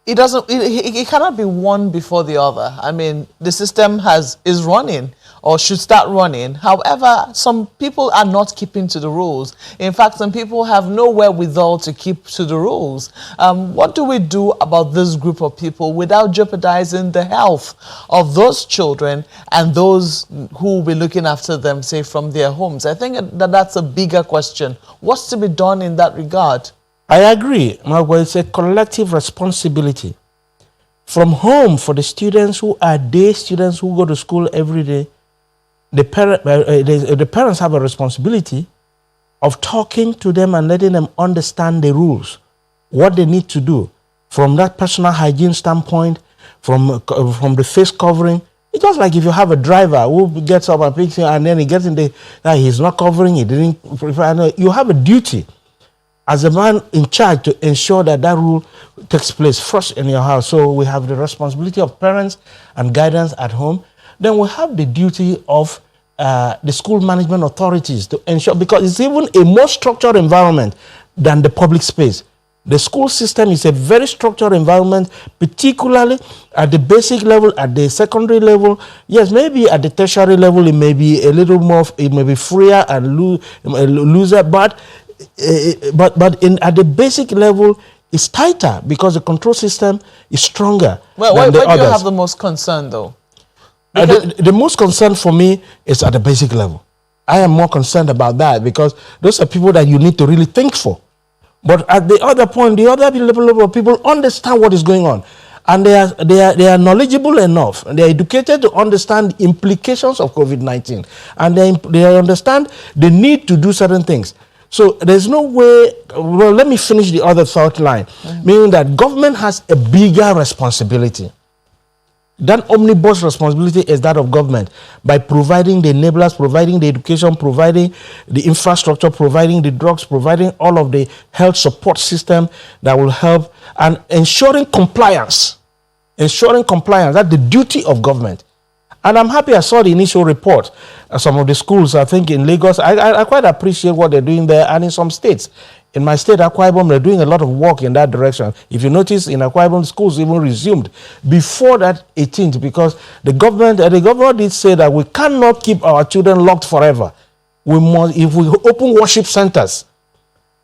it cannot be one before the other. I mean, the system is running or should start running. However, some people are not keeping to the rules. In fact, some people have no wherewithal to keep to the rules. What do we do about this group of people without jeopardizing the health of those children and those who will be looking after them, say, from their homes? I think that's a bigger question. What's to be done in that regard? I agree, Magwa. It's a collective responsibility. From home, for the students who are day students who go to school every day, the parents have a responsibility of talking to them and letting them understand the rules, what they need to do, from that personal hygiene standpoint, from the face covering. It's just like if you have a driver who gets up and picks you, and then he gets in he's not covering, he didn't. You have a duty as a man in charge to ensure that that rule takes place first in your house. So we have the responsibility of parents and guidance at home. Then we have the duty of the school management authorities to ensure, because it's even a more structured environment than the public space. The school system is a very structured environment, particularly at the basic level, at the secondary level. Yes, maybe at the tertiary level, it may be a little more, it may be freer and looser, but at the basic level, it's tighter because the control system is stronger. Well, why do you have the most concern, though? The most concern for me is at the basic level. I am more concerned about that because those are people that you need to really think for. But at the other point, the other level of people understand what is going on, and they are knowledgeable enough, and they are educated to understand the implications of COVID-19, and they understand the need to do certain things. So there's no way. Well, let me finish the other thought line, meaning that government has a bigger responsibility. That omnibus responsibility is that of government by providing the enablers, providing the education, providing the infrastructure, providing the drugs, providing all of the health support system that will help, and ensuring compliance. Ensuring compliance, that's the duty of government. And I'm happy I saw the initial report. Some of the schools, I think in Lagos, I quite appreciate what they're doing there, and in some states. In my state, Akwa Ibom, they're doing a lot of work in that direction. If you notice, in Akwa Ibom, schools even resumed before that 18th, because the government did say that we cannot keep our children locked forever. We must, if we open worship centers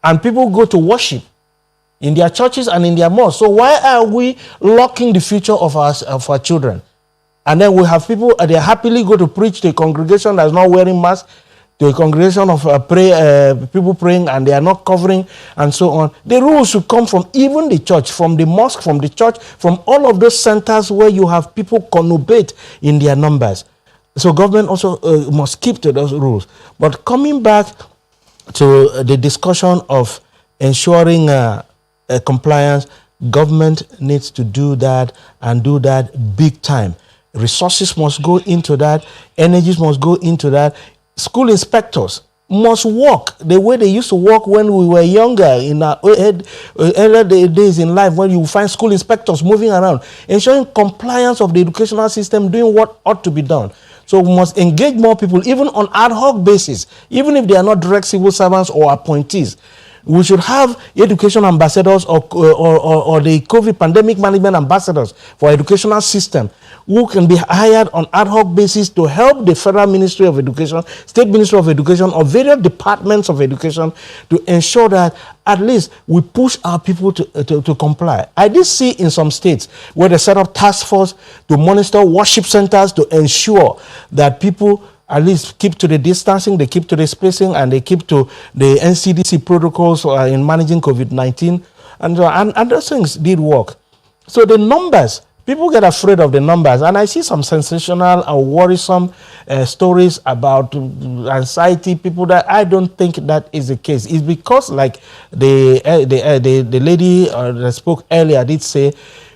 and people go to worship in their churches and in their mosques, so why are we locking the future of our children? And then we have people, they happily go to preach to a congregation that's not wearing masks, to a congregation of people praying and they are not covering and so on. The rules should come from even the church, from the mosque, from the church, from all of those centers where you have people conurbate in their numbers. So government also must keep to those rules. But coming back to the discussion of ensuring compliance, government needs to do that and do that big time. Resources must go into that. Energies must go into that. School inspectors must work the way they used to work when we were younger, in our earlier days in life, when you find school inspectors moving around, ensuring compliance of the educational system, doing what ought to be done. So we must engage more people, even on ad hoc basis, even if they are not direct civil servants or appointees. We should have education ambassadors or the COVID pandemic management ambassadors for educational system who can be hired on ad hoc basis to help the Federal Ministry of Education, State Ministry of Education, or various departments of education to ensure that at least we push our people to comply. I did see in some states where they set up task force to monitor worship centers to ensure that people at least keep to the distancing, they keep to the spacing, and they keep to the NCDC protocols in managing COVID-19. And those things did work. So the numbers, people get afraid of the numbers. And I see some sensational and worrisome stories about anxiety, people that I don't think that is the case. It's because, like the lady that spoke earlier did say,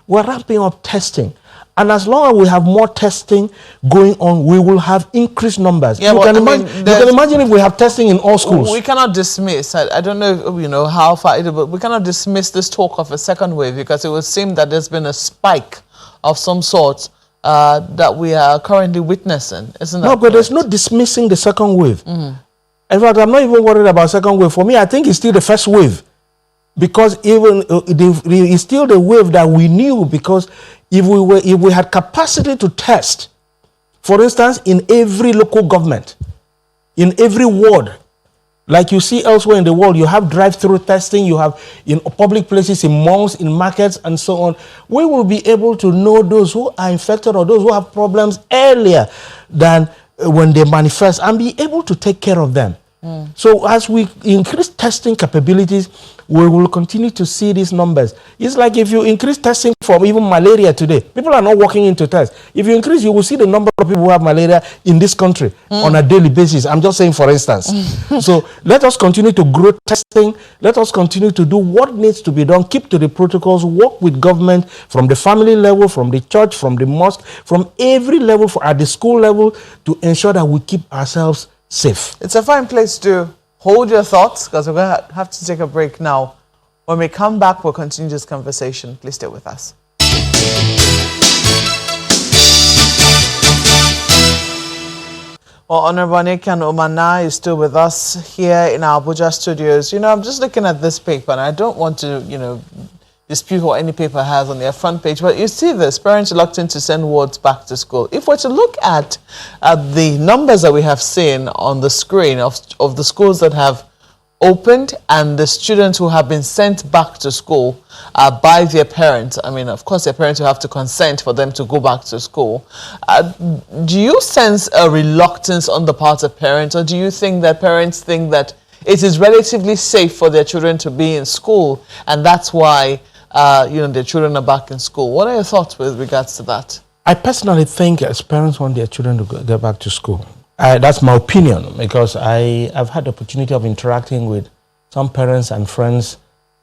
we're ramping up testing. And as long as we have more testing going on, we will have increased numbers. Yeah, you can imagine if we have testing in all schools. We cannot dismiss, I don't know how far, but we cannot dismiss this talk of a second wave, because it would seem that there's been a spike of some sort that we are currently witnessing. Isn't that No, but correct? There's no dismissing the second wave. In fact, I'm not even worried about second wave. For me, I think it's still the first wave. Because even it's still the wave that we knew, because if we had capacity to test, for instance, in every local government, in every ward, like you see elsewhere in the world, you have drive-through testing, you have in public places, in malls, in markets, and so on. We will be able to know those who are infected or those who have problems earlier than when they manifest, and be able to take care of them. So as we increase testing capabilities, we will continue to see these numbers. It's like if you increase testing for even malaria today, people are not walking into tests. If you increase, you will see the number of people who have malaria in this country on a daily basis. I'm just saying, for instance. So let us continue to grow testing. Let us continue to do what needs to be done. Keep to the protocols. Work with government from the family level, from the church, from the mosque, from every level, at the school level, to ensure that we keep ourselves safe. It's a fine place to Hold your thoughts, because we're going to have to take a break now. When we come back, we'll continue this conversation. Please stay with us. Well, Honorable Anikan Omana is still with us here in our Abuja studios. You know, I'm just looking at this paper, and I don't want to, you know, dispute what any paper has on their front page, but you see this, parents reluctant to send wards back to school. If we're to look at the numbers that we have seen on the screen of the schools that have opened and the students who have been sent back to school by their parents, I mean, of course, their parents will have to consent for them to go back to school. Do you sense a reluctance on the part of parents, or do you think that parents think that it is relatively safe for their children to be in school, and that's why you know, their children are back in school? What are your thoughts with regards to that? I personally think as parents want their children to go back to school. That's my opinion, because I've had the opportunity of interacting with some parents and friends,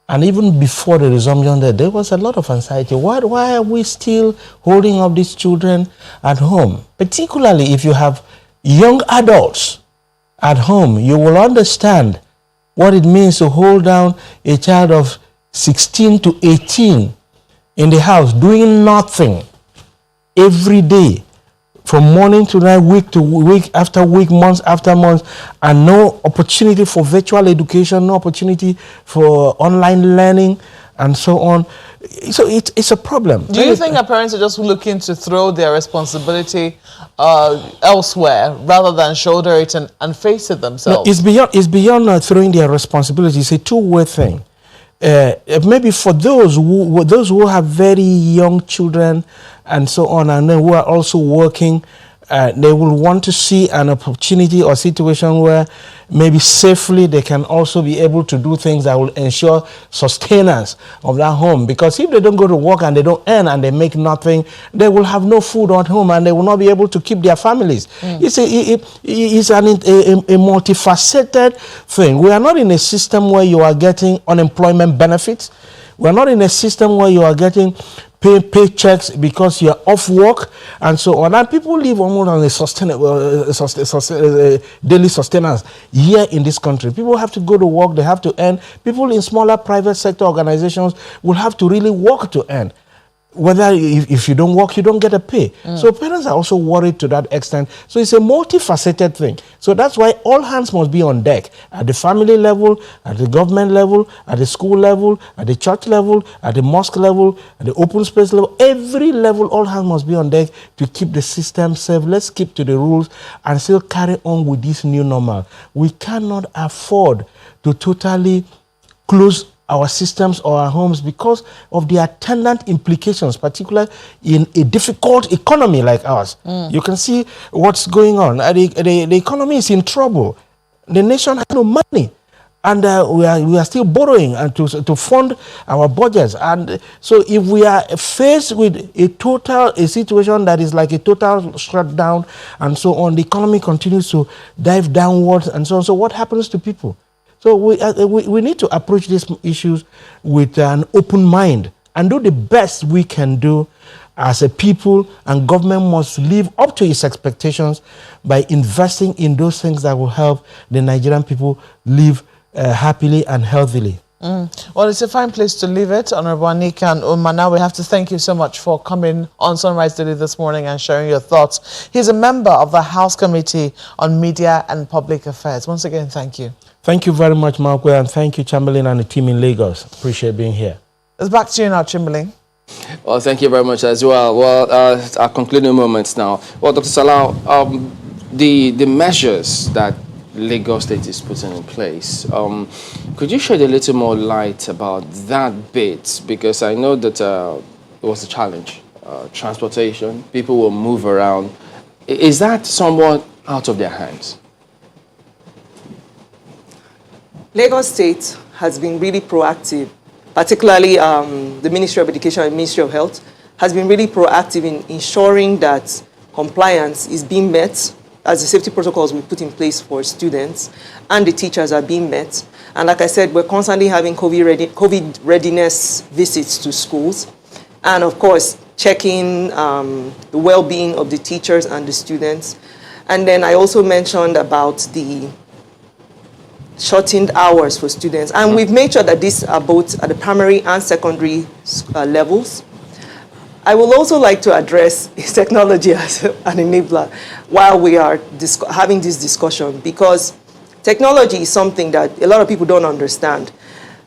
and even before the resumption there was a lot of anxiety. Why are we still holding up these children at home? Particularly if you have young adults at home, you will understand what it means to hold down a child of 16 to 18 in the house doing nothing every day, from morning to night, week to week after week, months after months, and no opportunity for virtual education, no opportunity for online learning, and so on. So it's a problem. Do you think our parents are just looking to throw their responsibility elsewhere rather than shoulder it and face it themselves? No, it's beyond throwing their responsibility. It's a two-way thing. Maybe for those who have very young children and so on, and then who are also working, they will want to see an opportunity or situation where maybe safely they can also be able to do things that will ensure sustenance of that home. Because if they don't go to work and they don't earn and they make nothing, they will have no food at home and they will not be able to keep their families. It's a multifaceted thing. We are not in a system where you are getting unemployment benefits. We are not in a system where you are getting paychecks because you're off work and so on. And people live almost on a daily sustenance here in this country. People have to go to work, they have to earn. People in smaller private sector organizations will have to really work to earn. Whether if you don't work, you don't get a pay. So parents are also worried to that extent. So it's a multifaceted thing. So that's why all hands must be on deck at the family level, at the government level, at the school level, at the church level, at the mosque level, at the open space level. Every level, all hands must be on deck to keep the system safe. Let's keep to the rules and still carry on with this new normal. We cannot afford to totally close our systems or our homes because of the attendant implications, particularly in a difficult economy like ours. You can see what's going on. The economy is in trouble. The nation has no money. And we are still borrowing and to fund our budgets. And so if we are faced with a situation that is like a total shutdown and so on, the economy continues to dive downwards and so on. So what happens to people? So we need to approach these issues with an open mind and do the best we can do as a people, and government must live up to its expectations by investing in those things that will help the Nigerian people live happily and healthily. Well, it's a fine place to leave it. Honorable Anikan Omana, we have to thank you so much for coming on Sunrise Daily this morning and sharing your thoughts. He's a member of the House Committee on Media and Public Affairs. Once again, thank you. Thank you very much, Malkwe, and thank you, Chamberlain and the team in Lagos. Appreciate being here. It's back to you now, Chamberlain. Well, thank you very much as well. Well, our concluding moments now. Well, Dr. Salau, the measures that Lagos State is putting in place, could you shed a little more light about that bit? Because I know that it was a challenge. Transportation, people will move around. Is that somewhat out of their hands? Lagos State has been really proactive, particularly the Ministry of Education and Ministry of Health has been really proactive in ensuring that compliance is being met as the safety protocols we put in place for students and the teachers are being met. And like I said, we're constantly having COVID readiness visits to schools. And of course, checking the well-being of the teachers and the students. And then I also mentioned about the shortened hours for students. And we've made sure that these are both at the primary and secondary levels. I will also like to address technology as an enabler while we are having this discussion, because technology is something that a lot of people don't understand.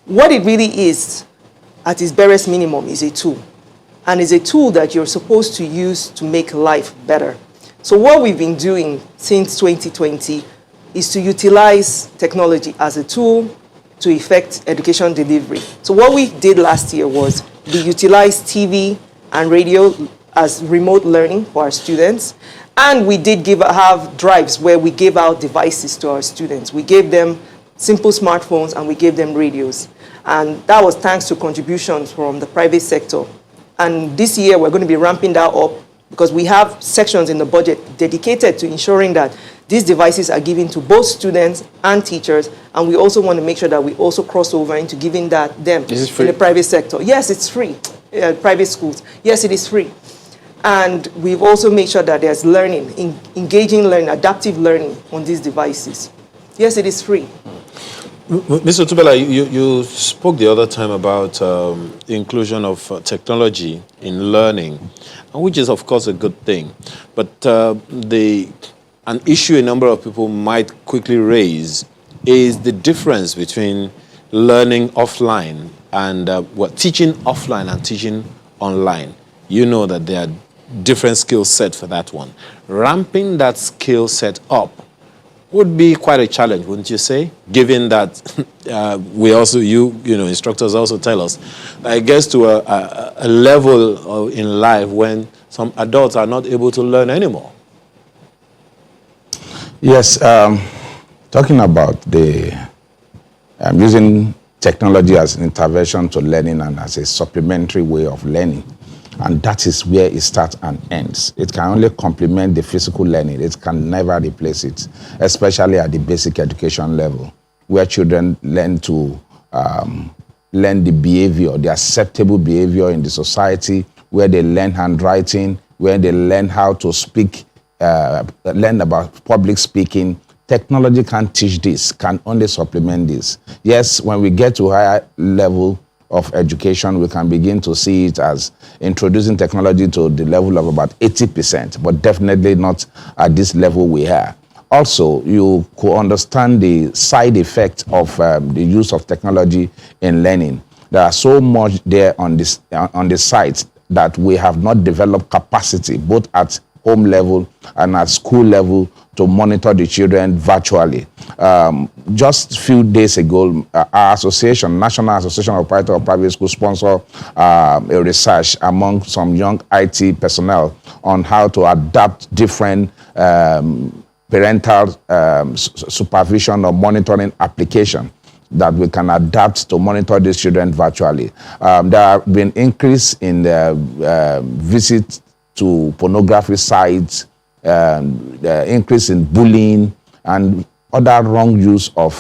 What it really is, at its barest minimum, is a tool. And it's a tool that you're supposed to use to make life better. So what we've been doing since 2020 is to utilize technology as a tool to effect education delivery. So what we did last year was we utilized TV and radio as remote learning for our students. And we did have drives where we gave out devices to our students. We gave them simple smartphones and we gave them radios. And that was thanks to contributions from the private sector. And this year we're going to be ramping that up because we have sections in the budget dedicated to ensuring that these devices are given to both students and teachers, and we also want to make sure that we also cross over into giving them in the private sector. Yes, it's free. Private schools. Yes, it is free. And we've also made sure that there's learning, engaging learning, adaptive learning on these devices. Yes, it is free. Mr. Tubela, you spoke the other time about inclusion of technology in learning, which is, of course, a good thing. But an issue a number of people might quickly raise is the difference between learning offline and teaching offline and teaching online. You know that there are different skill set for that one. Ramping that skill set up would be quite a challenge, wouldn't you say? Given that we also, instructors also tell us that it gets to a level in life when some adults are not able to learn anymore. Yes, talking about using technology as an intervention to learning and as a supplementary way of learning. And that is where it starts and ends. It can only complement the physical learning. It can never replace it, especially at the basic education level, where children learn to learn the behavior, the acceptable behavior in the society, where they learn handwriting, where they learn how to speak, learn about public speaking. Technology can't teach this, can only supplement this. Yes, when we get to higher level of education, we can begin to see it as introducing technology to the level of about 80%, but definitely not at this level we are. Also, you could understand the side effect of the use of technology in learning. There are so much there on the site that we have not developed capacity, both at home level and at school level, to monitor the children virtually. Just a few days ago, our association, National Association of Private Schools, sponsored a research among some young IT personnel on how to adapt different parental supervision or monitoring application that we can adapt to monitor these children virtually. There have been increase in the visits to pornography sites, the increase in bullying, and other wrong use of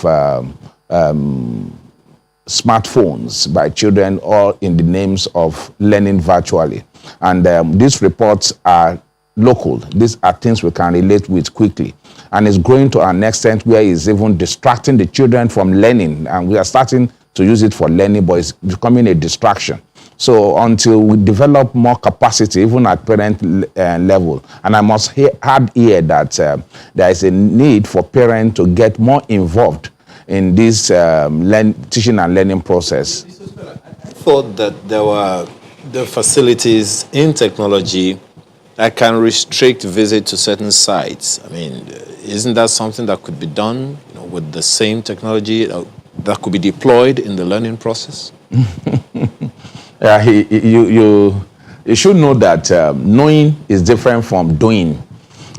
smartphones by children, all in the names of learning virtually. And these reports are local. These are things we can relate with quickly. And it's growing to an extent where it's even distracting the children from learning. And we are starting to use it for learning, but it's becoming a distraction. So until we develop more capacity, even at parent level, and I must add here that there is a need for parents to get more involved in this teaching and learning process. I thought that there were the facilities in technology that can restrict visit to certain sites. I mean, isn't that something that could be done with the same technology that could be deployed in the learning process? You should know that knowing is different from doing.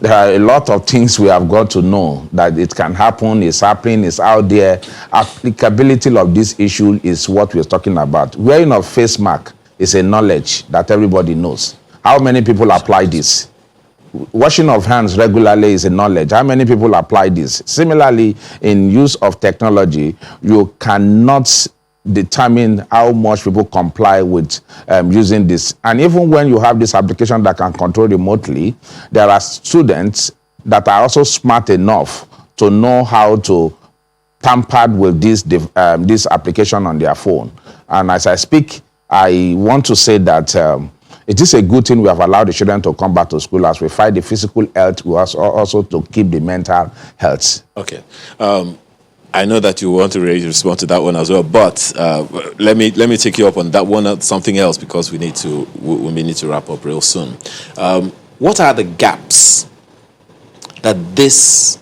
There are a lot of things we have got to know that it can happen, it's happening, it's out there. Applicability of this issue is what we're talking about. Wearing a face mask is a knowledge that everybody knows. How many people apply this? Washing of hands regularly is a knowledge. How many people apply this? Similarly, in use of technology, you cannot determine how much people comply with using this. And even when you have this application that can control remotely, there are students that are also smart enough to know how to tampered with this application on their phone. And as I speak, I want to say that it is a good thing we have allowed the children to come back to school as we fight the physical health, we also to keep the mental health. Okay. I know that you want to respond to that one as well, but let me take you up on that one, something else, because we need to wrap up real soon. What are the gaps that this,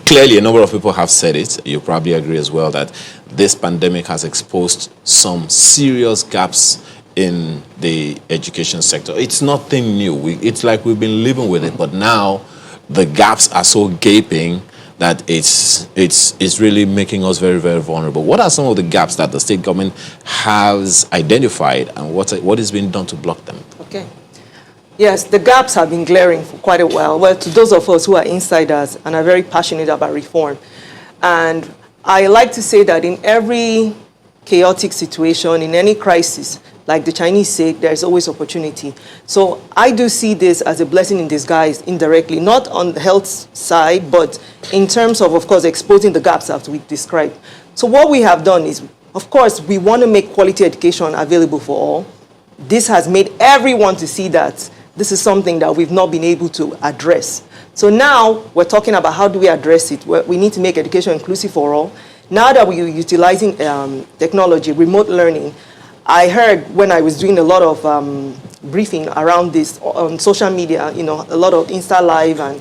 clearly a number of people have said it, you probably agree as well, that this pandemic has exposed some serious gaps in the education sector. It's nothing new. It's like we've been living with it, but now the gaps are so gaping that it's really making us very, very vulnerable. What are some of the gaps that the state government has identified, and what is being done to block them? Okay. Yes, the gaps have been glaring for quite a while. Well, to those of us who are insiders and are very passionate about reform. And I like to say that in every chaotic situation, in any crisis, like the Chinese say, there's always opportunity. So I do see this as a blessing in disguise indirectly, not on the health side, but in terms of course, exposing the gaps that we described. So what we have done is, of course, we want to make quality education available for all. This has made everyone to see that this is something that we've not been able to address. So now we're talking about how do we address it. We need to make education inclusive for all. Now that we're utilizing technology, remote learning, I heard when I was doing a lot of briefing around this on social media, a lot of Insta Live and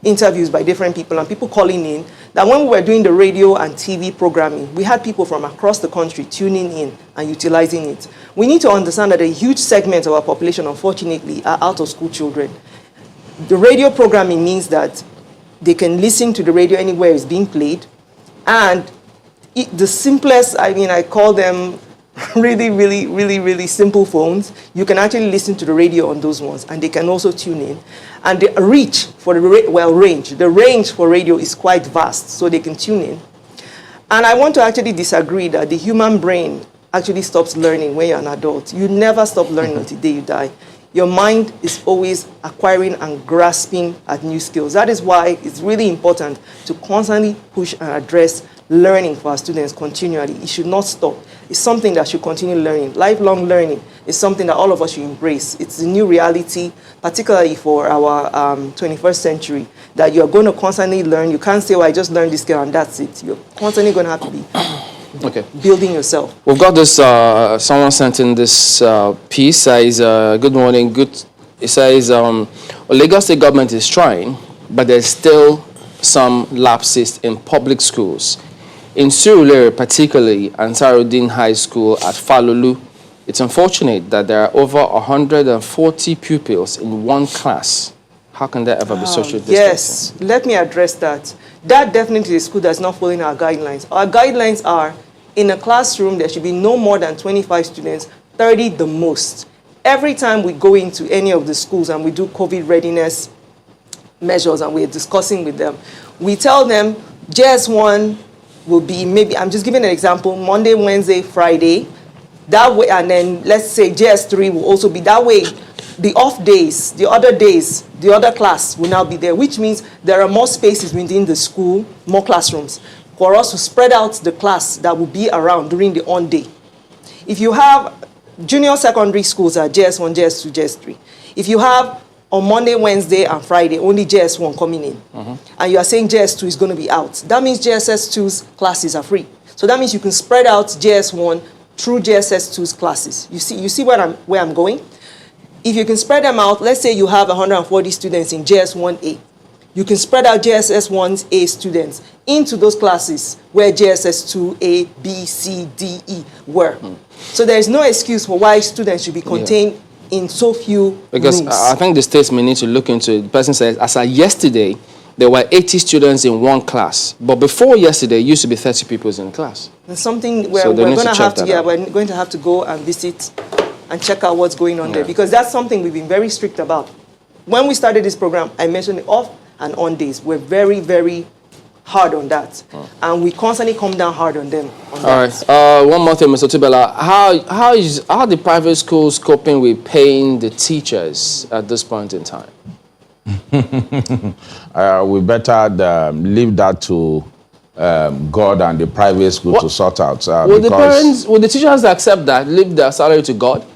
interviews by different people and people calling in, that when we were doing the radio and TV programming, we had people from across the country tuning in and utilizing it. We need to understand that a huge segment of our population, unfortunately, are out-of-school children. The radio programming means that they can listen to the radio anywhere it's being played, and the simplest, I call them really simple phones. You can actually listen to the radio on those ones, and they can also tune in. And the range for the range for radio is quite vast, so they can tune in. And I want to actually disagree that the human brain actually stops learning when you're an adult. You never stop learning until the day you die. Your mind is always acquiring and grasping at new skills. That is why it's really important to constantly push and address learning for our students continually. It should not stop. It's something that should continue learning. Lifelong learning is something that all of us should embrace. It's a new reality, particularly for our 21st century, that you're going to constantly learn. You can't say, well, I just learned this skill and that's it. You're constantly going to have to be building yourself. We've got this, someone sent in this piece, says, good morning, it says, Lagos State government is trying, but there's still some lapses in public schools. In Surulere, particularly, Ansarudin High School at Falulu, it's unfortunate that there are over 140 pupils in one class. How can there ever be social distancing? Yes, let me address that. That definitely is a school that's not following our guidelines. Our guidelines are, in a classroom, there should be no more than 25 students, 30 the most. Every time we go into any of the schools and we do COVID readiness measures and we're discussing with them, we tell them JS1 will be maybe, I'm just giving an example, Monday, Wednesday, Friday, that way, and then let's say JS3 will also be that way. The off days, the other class will now be there, which means there are more spaces within the school, more classrooms, for us to spread out the class that will be around during the on day. If you have junior secondary schools are JS1, JS2, JS3. If you have on Monday, Wednesday, and Friday, only JS1 coming in, and you are saying JS2 is going to be out, that means JSS2's classes are free. So that means you can spread out JS1 through JSS2's classes. You see where I'm going? If you can spread them out, let's say you have 140 students in JS1A. You can spread out JSS1A students into those classes where JSS2A, B, C, D, E were. So there is no excuse for why students should be contained in so few Because rooms. I think the states may need to look into it. The person says, as of yesterday, there were 80 students in one class. But before yesterday, it used to be 30 people in the class. It's something where So we're they need going to to check have to, that out. we're going to have to go and visit and check out what's going on there, because that's something we've been very strict about. When we started this program, I mentioned the off and on days. We're very, very hard on that. And we constantly come down hard on them. On All right. One more thing, Mr. Tubela. How are the private schools coping with paying the teachers at this point in time? We better leave that to God and the private school to sort out. Would the parents, would the teachers accept that, leave their salary to God?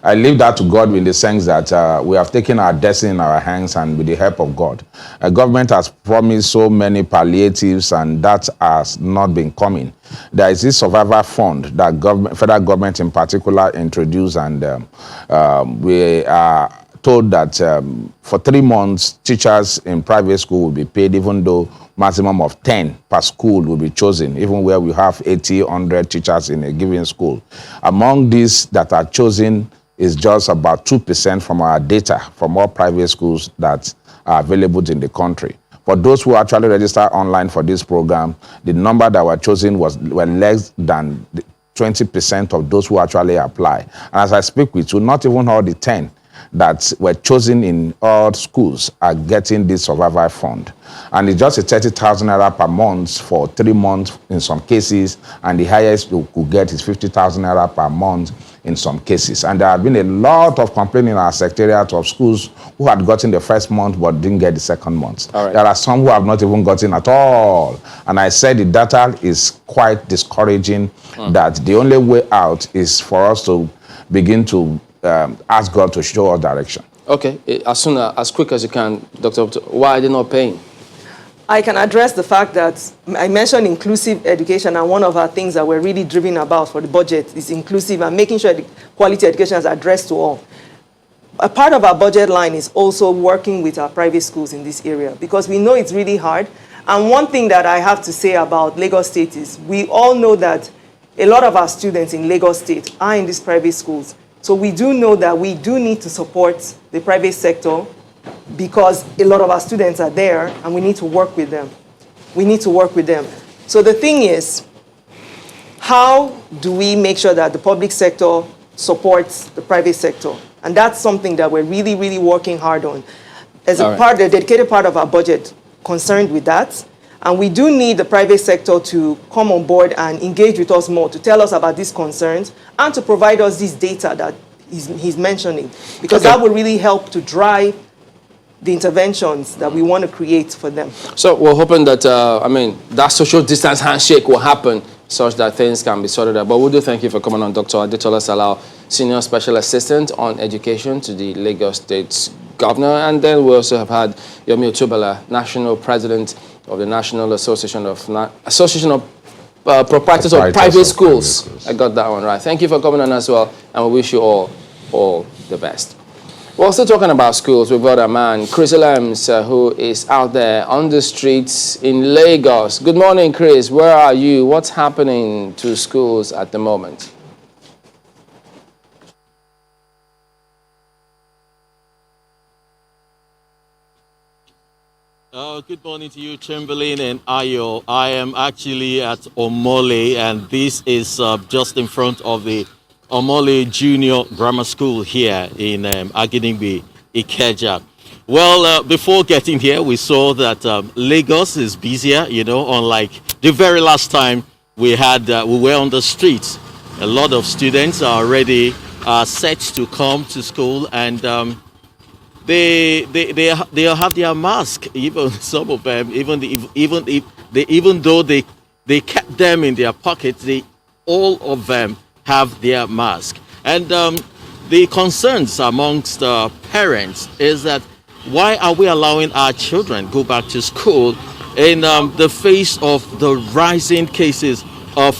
I leave that to God in the sense that we have taken our destiny in our hands, and with the help of God. Government has promised so many palliatives, and that has not been coming. There is this survivor fund that federal government in particular introduced, and we are told that for 3 months, teachers in private school will be paid, even though maximum of 10 per school will be chosen, even where we have 80, 100 teachers in a given school. Among these that are chosen is just about 2% from our data from all private schools that are available in the country. For those who actually register online for this program, the number that were chosen were less than 20% of those who actually apply. And as I speak with you, not even all the 10 that were chosen in all schools are getting this survival fund. And it's just a 30,000 naira per month for 3 months in some cases, and the highest you could get is 50,000 naira per month in some cases. And there have been a lot of complaints in our secretariat of schools who had gotten the first month but didn't get the second month. There are some who have not even gotten at all. And I said the data is quite discouraging, that the only way out is for us to begin to ask God to show us direction. Okay, as quick as you can, Dr. Why are they not paying? I can address the fact that I mentioned inclusive education, and one of our things that we're really driven about for the budget is inclusive and making sure the quality education is addressed to all. A part of our budget line is also working with our private schools in this area, because we know it's really hard. And one thing that I have to say about Lagos State is we all know that a lot of our students in Lagos State are in these private schools. So we do know that we do need to support the private sector, because a lot of our students are there and we need to work with them. We need to work with them. So the thing is, how do we make sure that the public sector supports the private sector? And that's something that we're really, really working hard on. As a dedicated part of our budget concerned with that. And we do need the private sector to come on board and engage with us more, to tell us about these concerns and to provide us this data that he's mentioning, because that will really help to drive the interventions that we want to create for them. So we're hoping that, that social distance handshake will happen such that things can be sorted out. But we do thank you for coming on, Dr. Adetola Salau, Senior Special Assistant on Education to the Lagos State Governor. And then we also have had Yomi Otubala, National President of the National Association of Proprietors of Private Schools. I got that one right. Thank you for coming on as well, and we wish you all the best. We're also talking about schools. We've got a man, Chris Lems, who is out there on the streets in Lagos. Good morning, Chris. Where are you? What's happening to schools at the moment? Good morning to you, Chamberlain and Ayo. I am actually at Omole, and this is just in front of the Omole Junior Grammar School here in Aginigbe, Ikeja. Well, before getting here, we saw that Lagos is busier, unlike the very last time we were on the streets. A lot of students are already set to come to school, and they have their mask. Even some of them, even though they kept them in their pockets, all of them have their mask. And the concerns amongst parents is that why are we allowing our children go back to school in the face of the rising cases of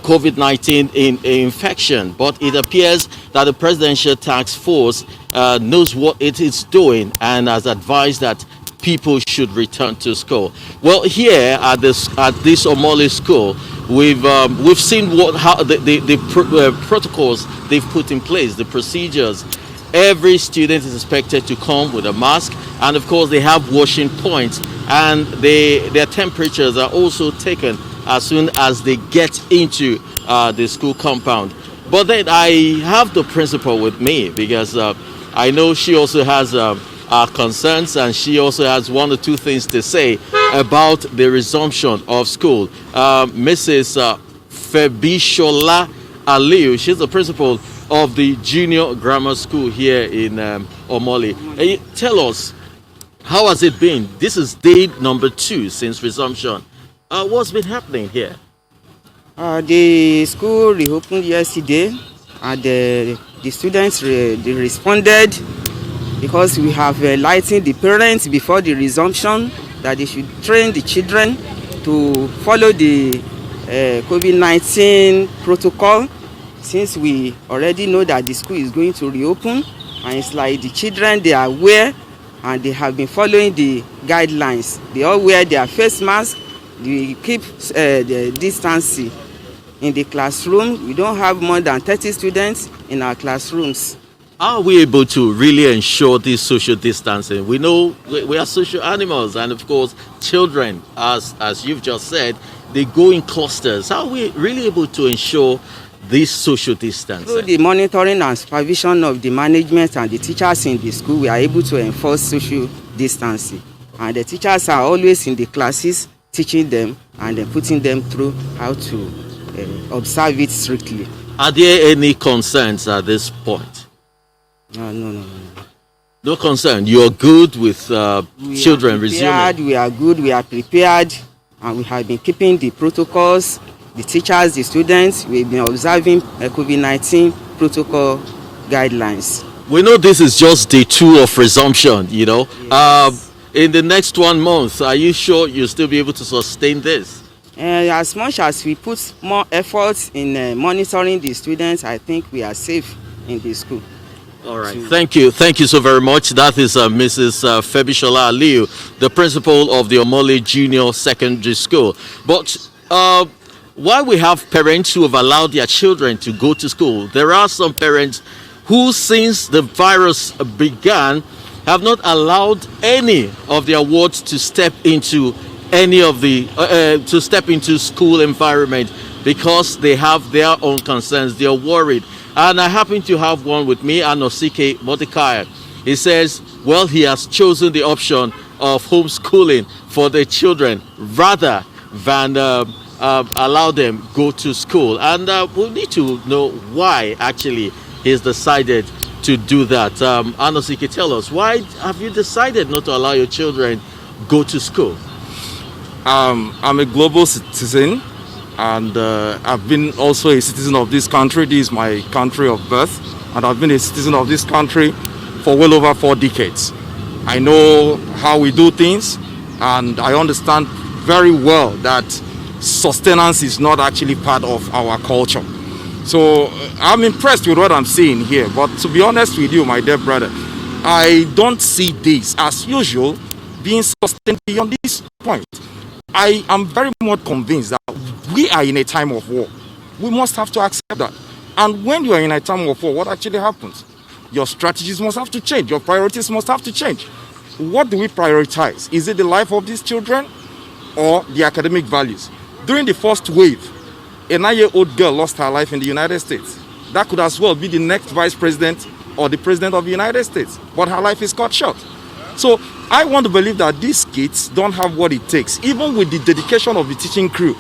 COVID-19 infection? But it appears that the Presidential Task Force knows what it is doing and has advised that people should return to school. Well, here at this Omole school, we've seen how the protocols they've put in place, the procedures. Every student is expected to come with a mask, and of course they have washing points, and their temperatures are also taken as soon as they get into the school compound. But then I have the principal with me, because I know she also has concerns, and she also has one or two things to say about the resumption of school. Mrs. Febishola Aliu, she's the principal of the Junior Grammar School here in Omole. Tell us, How has it been? This is day number 2 since resumption. What's been happening here? The school reopened yesterday, and the students they responded because we have enlightened the parents before the resumption that they should train the children to follow the COVID-19 protocol, since we already know that the school is going to reopen, and it's like the children, they are aware and they have been following the guidelines. They all wear their face mask, they keep the distancing in the classroom. We don't have more than 30 students in our classrooms. Are we able to really ensure this social distancing? We know we are social animals, and of course, children, as you've just said, they go in clusters. How are we really able to ensure this social distancing? Through the monitoring and supervision of the management and the teachers in the school, we are able to enforce social distancing. And the teachers are always in the classes teaching them and then putting them through how to observe it strictly. Are there any concerns at this point? No. No concern. You're good with children resuming? We are good, we are prepared, and we have been keeping the protocols. The teachers, the students, we've been observing COVID-19 protocol guidelines. We know this is just day 2 of resumption, you know. Yes. In the next 1 month, are you sure you'll still be able to sustain this? As much as we put more efforts in monitoring the students, I think we are safe in the school. All right. Thank you so very much. That is Mrs. Febishola Aliu, the principal of the Omole Junior Secondary School. But while we have parents who have allowed their children to go to school, there are some parents who, since the virus began, have not allowed any of their wards to step into any of the school environment because they have their own concerns. They are worried. And I happen to have one with me, Anosike Mordecai. He says, well, he has chosen the option of homeschooling for the children rather than allow them go to school. And we need to know why actually he's decided to do that. Anosike, tell us, why have you decided not to allow your children go to school? I'm a global citizen, and I've been also a citizen of this country. This is my country of birth, and I've been a citizen of this country for well over 4 decades. I know how we do things, and I understand very well that sustenance is not actually part of our culture. So I'm impressed with what I'm seeing here, but to be honest with you, my dear brother, I don't see this as usual being sustained beyond this point. I am very much convinced that we are in a time of war. We must have to accept that. And when you are in a time of war, what actually happens? Your strategies must have to change. Your priorities must have to change. What do we prioritize? Is it the life of these children or the academic values? During the first wave, a 9-year-old girl lost her life in the United States. That could as well be the next vice president or the president of the United States. But her life is cut short. So I want to believe that these kids don't have what it takes. Even with the dedication of the teaching crew,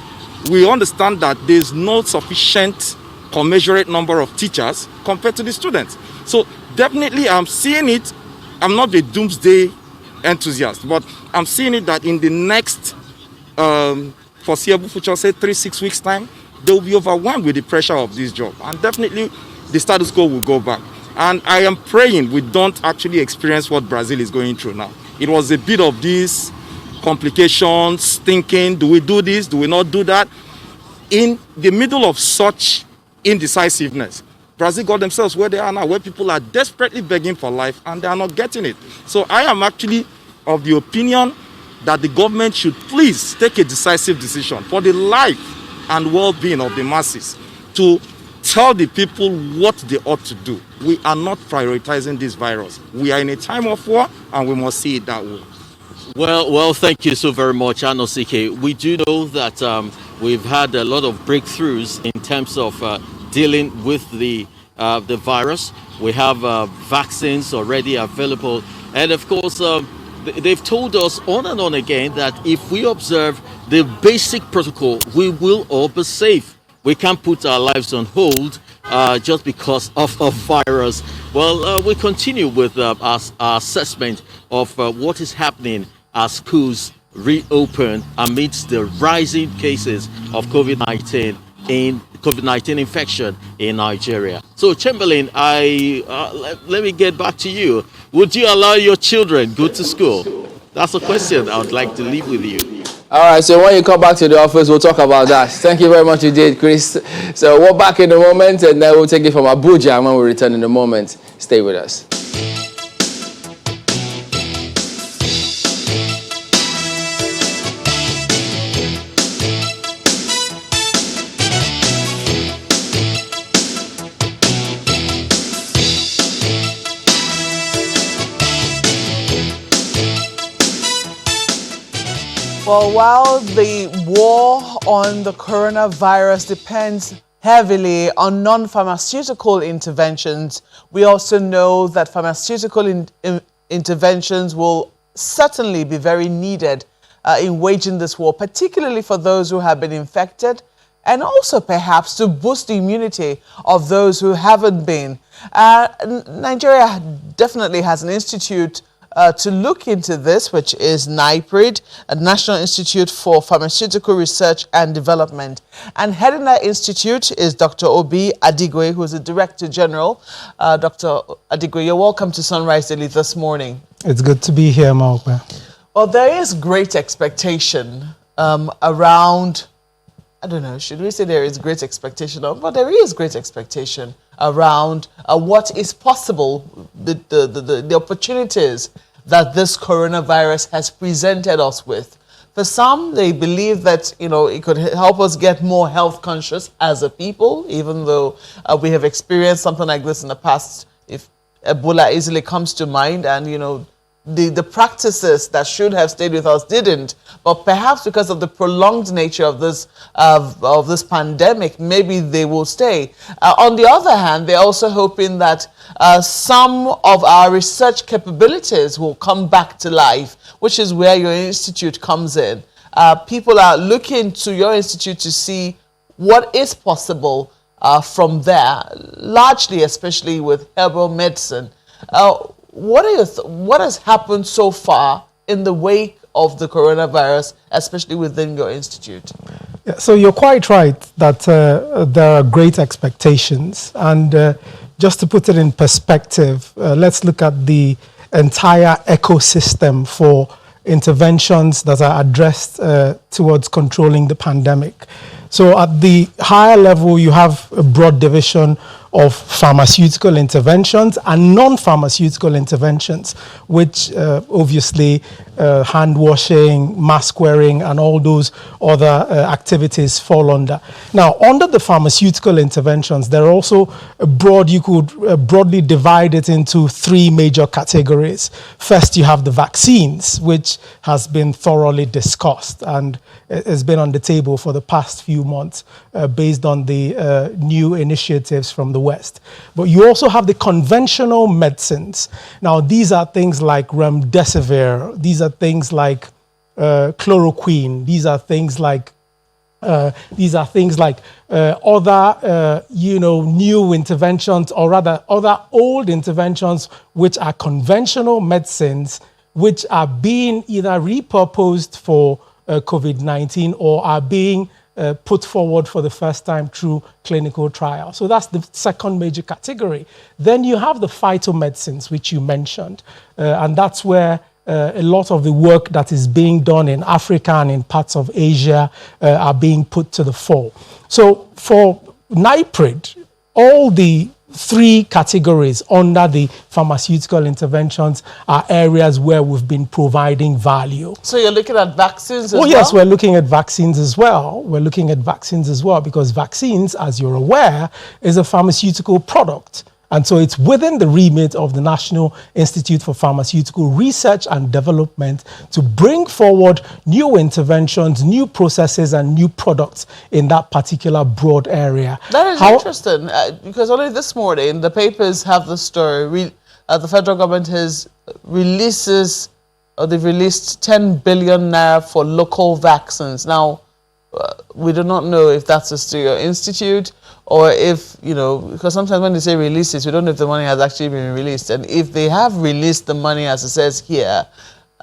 we understand that there's no sufficient commensurate number of teachers compared to the students. So definitely I'm seeing it. I'm not a doomsday enthusiast, but I'm seeing it that in the next foreseeable future, say 3-6 weeks time, they will be overwhelmed with the pressure of this job. And definitely the status quo will go back. And I am praying we don't actually experience what Brazil is going through now. It was a bit of these complications, thinking, do we do this, do we not do that? In the middle of such indecisiveness, Brazil got themselves where they are now, where people are desperately begging for life and they are not getting it. So I am actually of the opinion that the government should please take a decisive decision for the life and well-being of the masses to tell the people what they ought to do. We are not prioritizing this virus. We are in a time of war and we must see it that way. Well, thank you so very much, Anosike. We do know that we've had a lot of breakthroughs in terms of dealing with the virus. We have vaccines already available. And of course, they've told us on and on again that if we observe the basic protocol, we will all be safe. we can't put our lives on hold just because of a virus. Well, we continue with our assessment of what is happening as schools reopen amidst the rising cases of COVID-19 infection in Nigeria. So, Chamberlain, let me get back to you. Would you allow your children go to school? That's a question I would like to leave with you. All right, so when you come back to the office, we'll talk about that. Thank you very much indeed, Chris. So we're back in a moment, and then we'll take it from Abuja, and when we return in a moment, stay with us. Well, while the war on the coronavirus depends heavily on non-pharmaceutical interventions, we also know that pharmaceutical interventions will certainly be very needed in waging this war, particularly for those who have been infected, and also perhaps to boost the immunity of those who haven't been. Nigeria definitely has an institute to look into this, which is NIPRID, a National Institute for Pharmaceutical Research and Development. And heading that institute is Dr. Obi Adigwe, who is the Director General. Dr. Adigwe, you're welcome to Sunrise Daily this morning. It's good to be here, Malcolm. Well, there is great expectation around, I don't know, should we say there is great expectation of, but there is great expectation around what is possible, the opportunities that this coronavirus has presented us with. For some, they believe that, it could help us get more health conscious as a people, even though we have experienced something like this in the past. If Ebola easily comes to mind, and, the practices that should have stayed with us didn't, but perhaps because of the prolonged nature of this pandemic, maybe they will stay. On the other hand, they're also hoping that some of our research capabilities will come back to life, which is where your institute comes in. People are looking to your institute to see what is possible from there, largely, especially with herbal medicine. What has happened so far in the wake of the coronavirus, especially within your institute? Yeah, so you're quite right that there are great expectations. And just to put it in perspective, let's look at the entire ecosystem for interventions that are addressed towards controlling the pandemic. So at the higher level, you have a broad division of pharmaceutical interventions and non-pharmaceutical interventions, which obviously hand washing, mask wearing, and all those other activities fall under. Now, under the pharmaceutical interventions, there are also you could broadly divide it into three major categories. First, you have the vaccines, which has been thoroughly discussed and has been on the table for the past few months based on the new initiatives from the West. But you also have the conventional medicines. Now, these are things like remdesivir. These are things like chloroquine. These are things like other new interventions, or rather other old interventions, which are conventional medicines, which are being either repurposed for COVID-19 or are being put forward for the first time through clinical trials. So that's the second major category. Then you have the phytomedicines, which you mentioned, and that's where a lot of the work that is being done in Africa and in parts of Asia are being put to the fore. So for NIPRID, all the three categories under the pharmaceutical interventions are areas where we've been providing value. So you're looking at vaccines as well? Oh, yes, we're looking at vaccines as well. We're looking at vaccines as well because vaccines, as you're aware, is a pharmaceutical product. And so it's within the remit of the National Institute for Pharmaceutical Research and Development to bring forward new interventions, new processes, and new products in that particular broad area. That is interesting, because only this morning the papers have the story. The federal government they've released 10 billion naira for local vaccines. Now, we do not know if that's still your institute, or if, you know, because sometimes when they say release it, we don't know if the money has actually been released. And if they have released the money, as it says here,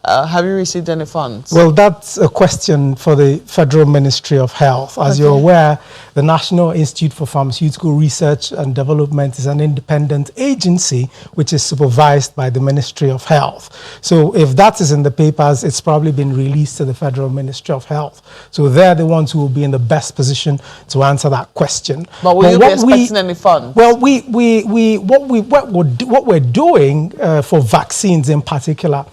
have you received any funds? Well, that's a question for the Federal Ministry of Health. As you're aware, the National Institute for Pharmaceutical Research and Development is an independent agency which is supervised by the Ministry of Health. So if that is in the papers, it's probably been released to the Federal Ministry of Health. So they're the ones who will be in the best position to answer that question. But will you be expecting any funds? Well, what we're doing for vaccines in particular,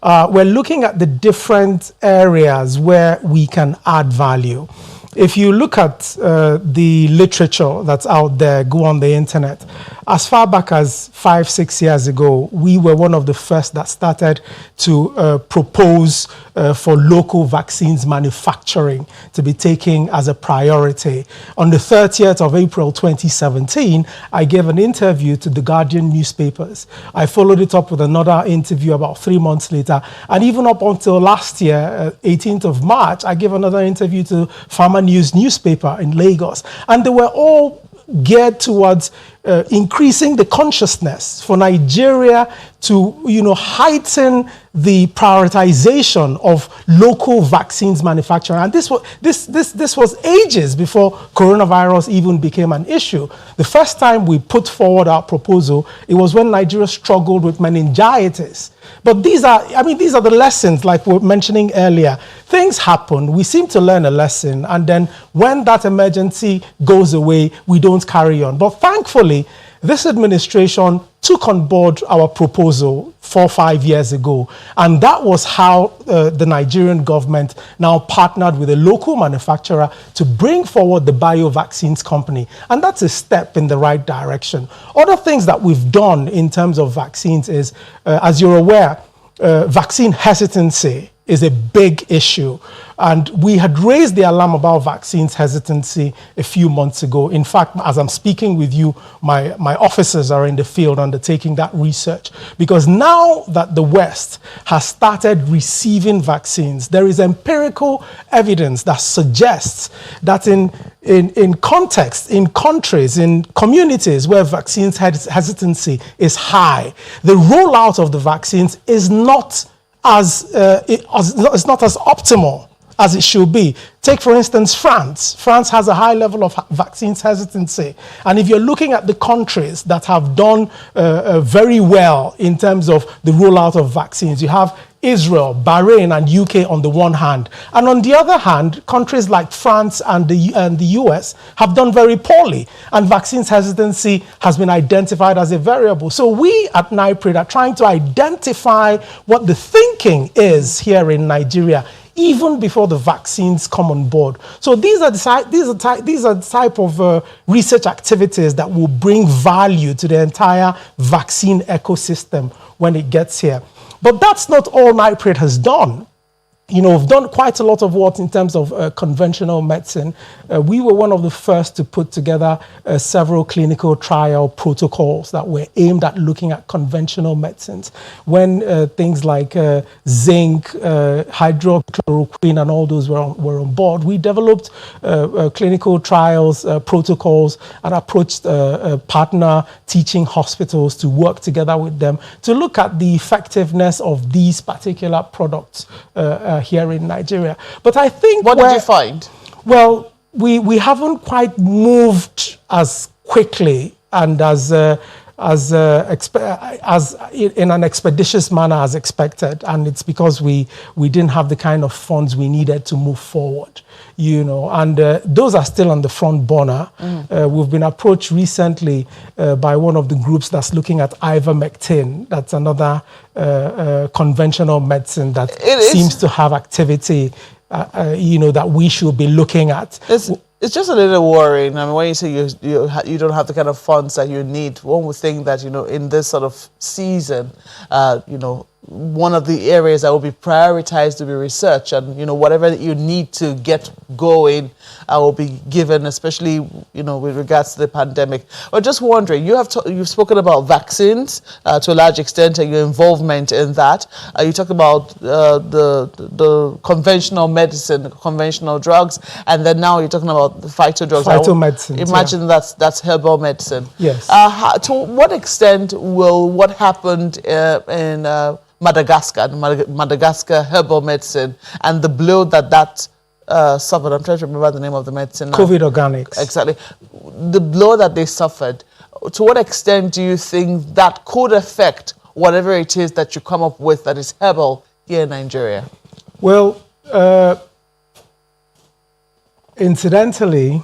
we're looking at the different areas where we can add value. If you look at the literature that's out there, go on the internet, as far back as 5-6 years ago, we were one of the first that started to propose for local vaccines manufacturing to be taken as a priority. On the 30th of April 2017, I gave an interview to the Guardian newspapers. I followed it up with another interview about 3 months later. And even up until last year, 18th of March, I gave another interview to Farmer News newspaper in Lagos. And they were all geared towards increasing the consciousness for Nigeria to, you know, heighten the prioritization of local vaccines manufacturing. And this was ages before coronavirus even became an issue. The first time we put forward our proposal, it was when Nigeria struggled with meningitis. But these are the lessons, like we were mentioning earlier. Things happen, we seem to learn a lesson, and then when that emergency goes away, we don't carry on. But thankfully, this administration took on board our proposal 4 or 5 years ago, and that was how the Nigerian government now partnered with a local manufacturer to bring forward the bio-vaccines company, and that's a step in the right direction. Other things that we've done in terms of vaccines is, as you're aware, vaccine hesitancy is a big issue. And we had raised the alarm about vaccines hesitancy a few months ago. In fact, as I'm speaking with you, my officers are in the field undertaking that research. Because now that the West has started receiving vaccines, there is empirical evidence that suggests that in context, in countries, in communities where vaccines hesitancy is high, the rollout of the vaccines is not it's not as optimal as it should be. Take, for instance, France. France has a high level of vaccines hesitancy. And if you're looking at the countries that have done very well in terms of the rollout of vaccines, you have Israel, Bahrain, and UK on the one hand. And on the other hand, countries like France and the US have done very poorly. And vaccines hesitancy has been identified as a variable. So we at NIPRID are trying to identify what the thinking is here in Nigeria, even before the vaccines come on board. So these are the type of research activities that will bring value to the entire vaccine ecosystem when it gets here. But that's not all NIPRID has done. You know, we've done quite a lot of work in terms of conventional medicine. We were one of the first to put together several clinical trial protocols that were aimed at looking at conventional medicines. When things like zinc, hydrochloroquine, and all those were on board, we developed clinical trials, protocols, and approached partner teaching hospitals to work together with them to look at the effectiveness of these particular products here in Nigeria. But I think... What did you find? Well, we haven't quite moved as quickly and as in an expeditious manner as expected, and it's because we didn't have the kind of funds we needed to move forward, you know, and those are still on the front burner. We've been approached recently by one of the groups that's looking at ivermectin. That's another conventional medicine that seems to have activity, you know, that we should be looking at. It's just a little worrying. I mean, when you say you don't have the kind of funds that you need, one would think that, you know, in this sort of season, you know, one of the areas that will be prioritized to be research, and whatever that you need to get going will be given, especially with regards to the pandemic. But just wondering, you've spoken about vaccines to a large extent and your involvement in that. You talked about the conventional medicine, conventional drugs, and then now you're talking about the phytodrugs. Phytomedicine. Imagine that's herbal medicine. Yes. To what extent will what happened in Madagascar herbal medicine and the blow that suffered? I'm trying to remember the name of the medicine now. COVID organics. Exactly. The blow that they suffered, to what extent do you think that could affect whatever it is that you come up with that is herbal here in Nigeria? Well, incidentally,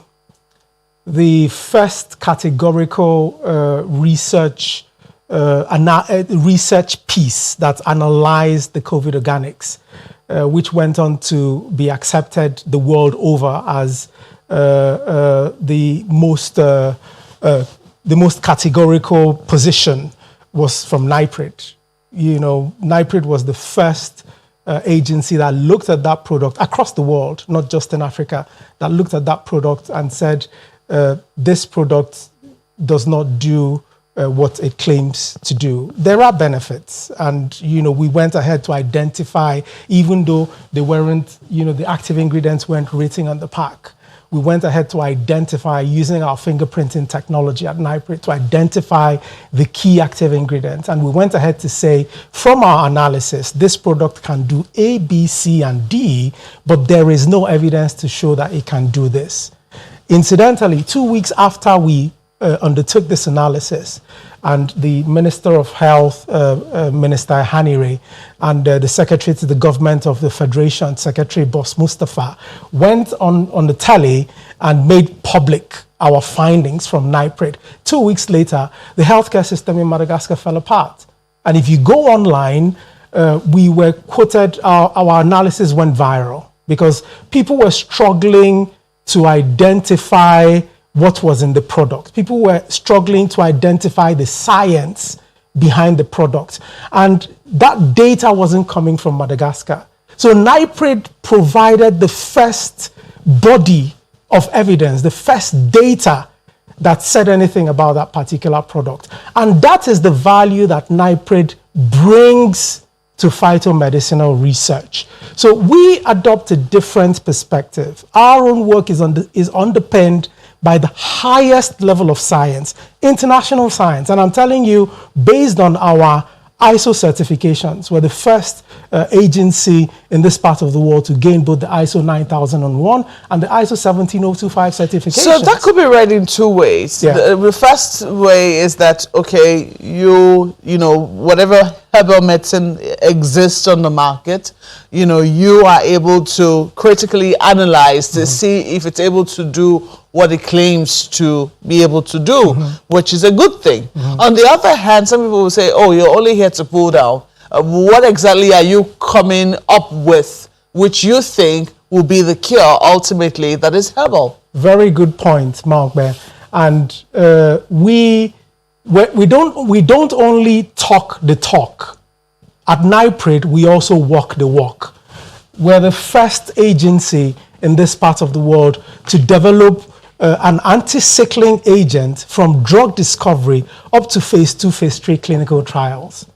the first categorical research piece that analyzed the COVID organics, which went on to be accepted the world over as the most categorical position, was from NIPRID. NIPRID was the first agency that looked at that product across the world, not just in Africa, that looked at that product and said, this product does not do what it claims to do. There are benefits, and we went ahead to identify, even though they weren't, the active ingredients weren't written on the pack. We went ahead to identify, using our fingerprinting technology at NIPRID, to identify the key active ingredients. And we went ahead to say, from our analysis, this product can do A, B, C, and D, but there is no evidence to show that it can do this. Incidentally, 2 weeks after we undertook this analysis, and the Minister of Health, Minister Hanire, and the Secretary to the Government of the Federation, Secretary Boss Mustafa, went on the telly and made public our findings from NIPRID. 2 weeks later, the healthcare system in Madagascar fell apart. And if you go online, we were quoted, our analysis went viral because people were struggling to identify what was in the product. People were struggling to identify the science behind the product. And that data wasn't coming from Madagascar. So NIPRID provided the first body of evidence, the first data that said anything about that particular product. And that is the value that NIPRID brings to phytomedicinal research. So we adopt a different perspective. Our own work is underpinned by the highest level of science, international science. And I'm telling you, based on our ISO certifications, we're the first agency in this part of the world to gain both the ISO 9001 and the ISO 17025 certifications. So that could be read in two ways. Yeah. The first way is that, okay, whatever herbal medicine exists on the market, you are able to critically analyze to see if it's able to do what it claims to be able to do, which is a good thing. On the other hand, some people will say, oh, you're only here to pull down. What exactly are you coming up with, which you think will be the cure ultimately that is herbal? Very good point, Mark. And we don't only talk the talk. At NIPRID, we also walk the walk. We're the first agency in this part of the world to develop an anti-sickling agent from drug discovery up to phase 2, phase 3 clinical trials.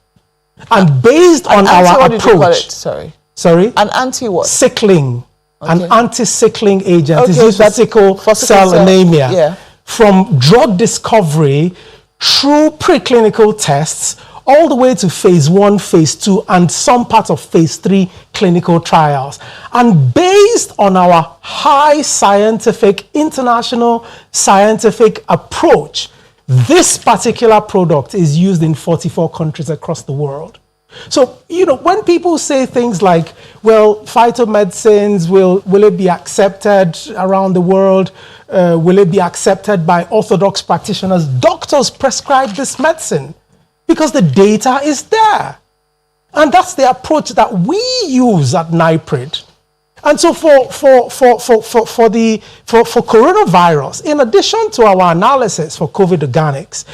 And based on our approach... Did you call it? Sorry? An anti-what? Sickling. Okay. An anti-sickling agent. Okay, It's used for sickle cell anemia. Yeah. From drug discovery through preclinical tests all the way to phase 1, phase 2, and some parts of phase 3 clinical trials. And based on our high scientific, international scientific approach, this particular product is used in 44 countries across the world. So, when people say things like, well, phytomedicines, will it be accepted around the world? Will it be accepted by orthodox practitioners? Doctors prescribe this medicine because the data is there. And that's the approach that we use at NIPRID. And so for coronavirus, in addition to our analysis for COVID organics,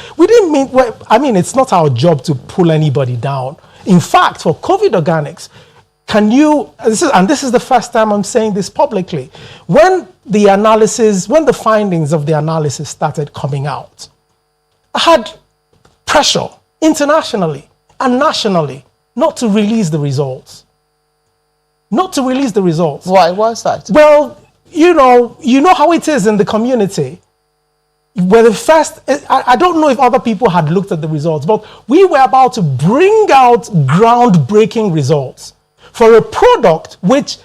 it's not our job to pull anybody down. In fact, for COVID organics, this is the first time I'm saying this publicly, when the findings of the analysis started coming out, I had pressure internationally and nationally not to release the results. Not to release the results. Why? What's that? Well, you know how it is in the community. Where the first, I don't know if other people had looked at the results, but we were about to bring out groundbreaking results for a product which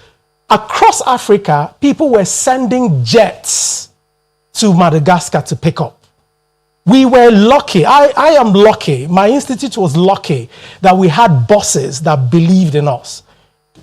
across Africa, people were sending jets to Madagascar to pick up. We were lucky. I am lucky. My institute was lucky that we had bosses that believed in us.